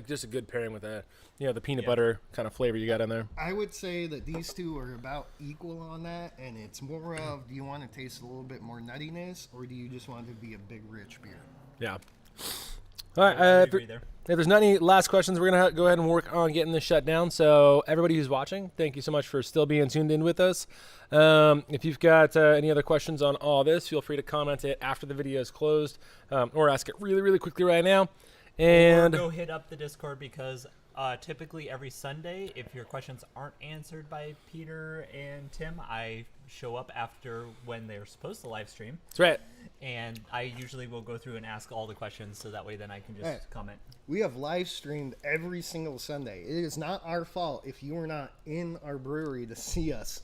just a good pairing with the the peanut Yeah. butter kind of flavor you got in there. I would say that these two are about equal on that, and it's more of, do you want to taste a little bit more nuttiness, or do you just want it to be a big, rich beer? Yeah. All right. I If agree there. there's not any last questions, we're gonna go ahead and work on getting this shut down. So everybody who's watching, thank you so much for still being tuned in with us. If you've got any other questions on all this, feel free to comment it after the video is closed, or ask it really, really quickly right now. And Or go hit up the Discord because typically every Sunday, if your questions aren't answered by Peter and Tim, I show up after when they're supposed to live stream, that's right. and I usually will go through and ask all the questions so that way then I can just Hey. comment. We have live streamed every single Sunday. It is not our fault if you are not in our brewery to see us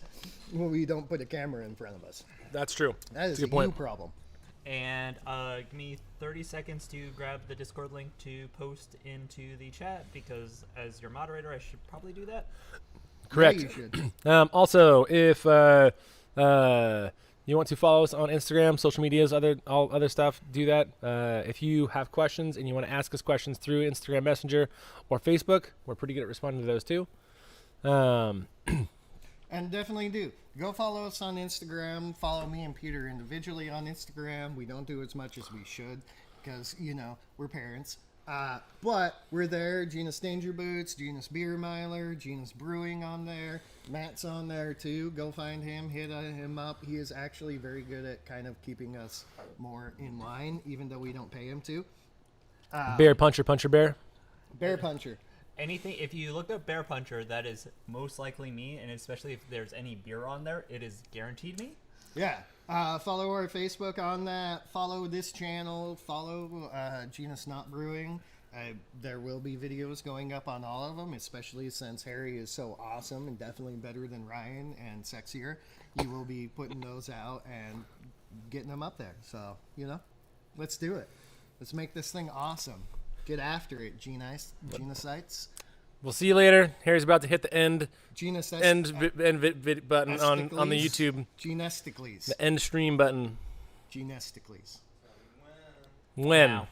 when we don't put a camera in front of us. That's true. That is That's a a good point. you problem. And give me 30 seconds to grab the Discord link to post into the chat, because as your moderator, I should probably do that. Correct. Yeah, you should. Also, if you want to follow us on Instagram, social medias, all other stuff, do that. If you have questions and you want to ask us questions through Instagram Messenger or Facebook, we're pretty good at responding to those too. And definitely do. Go follow us on Instagram. Follow me and Peter individually on Instagram. We don't do as much as we should because, we're parents. But we're there. Genus Danger Boots, Genus Beer Miler, Genus Brewing on there. Matt's on there too. Go find him. Hit him up. He is actually very good at kind of keeping us more in line, even though we don't pay him to. Bear Puncher, Puncher Bear. Bear Puncher. Anything, if you look up Bear Puncher, that is most likely me, and especially if there's any beer on there, it is guaranteed me. Yeah. Follow our Facebook on that. Follow this channel. Follow Genus Not Brewing. There will be videos going up on all of them, especially since Harry is so awesome and definitely better than Ryan and sexier. He will be putting those out and getting them up there. So, let's do it. Let's make this thing awesome. Get after it, Genusites. We'll see you later. Harry's about to hit the end button on the YouTube. Genesticles. The end stream button. Genesticles. When? Now.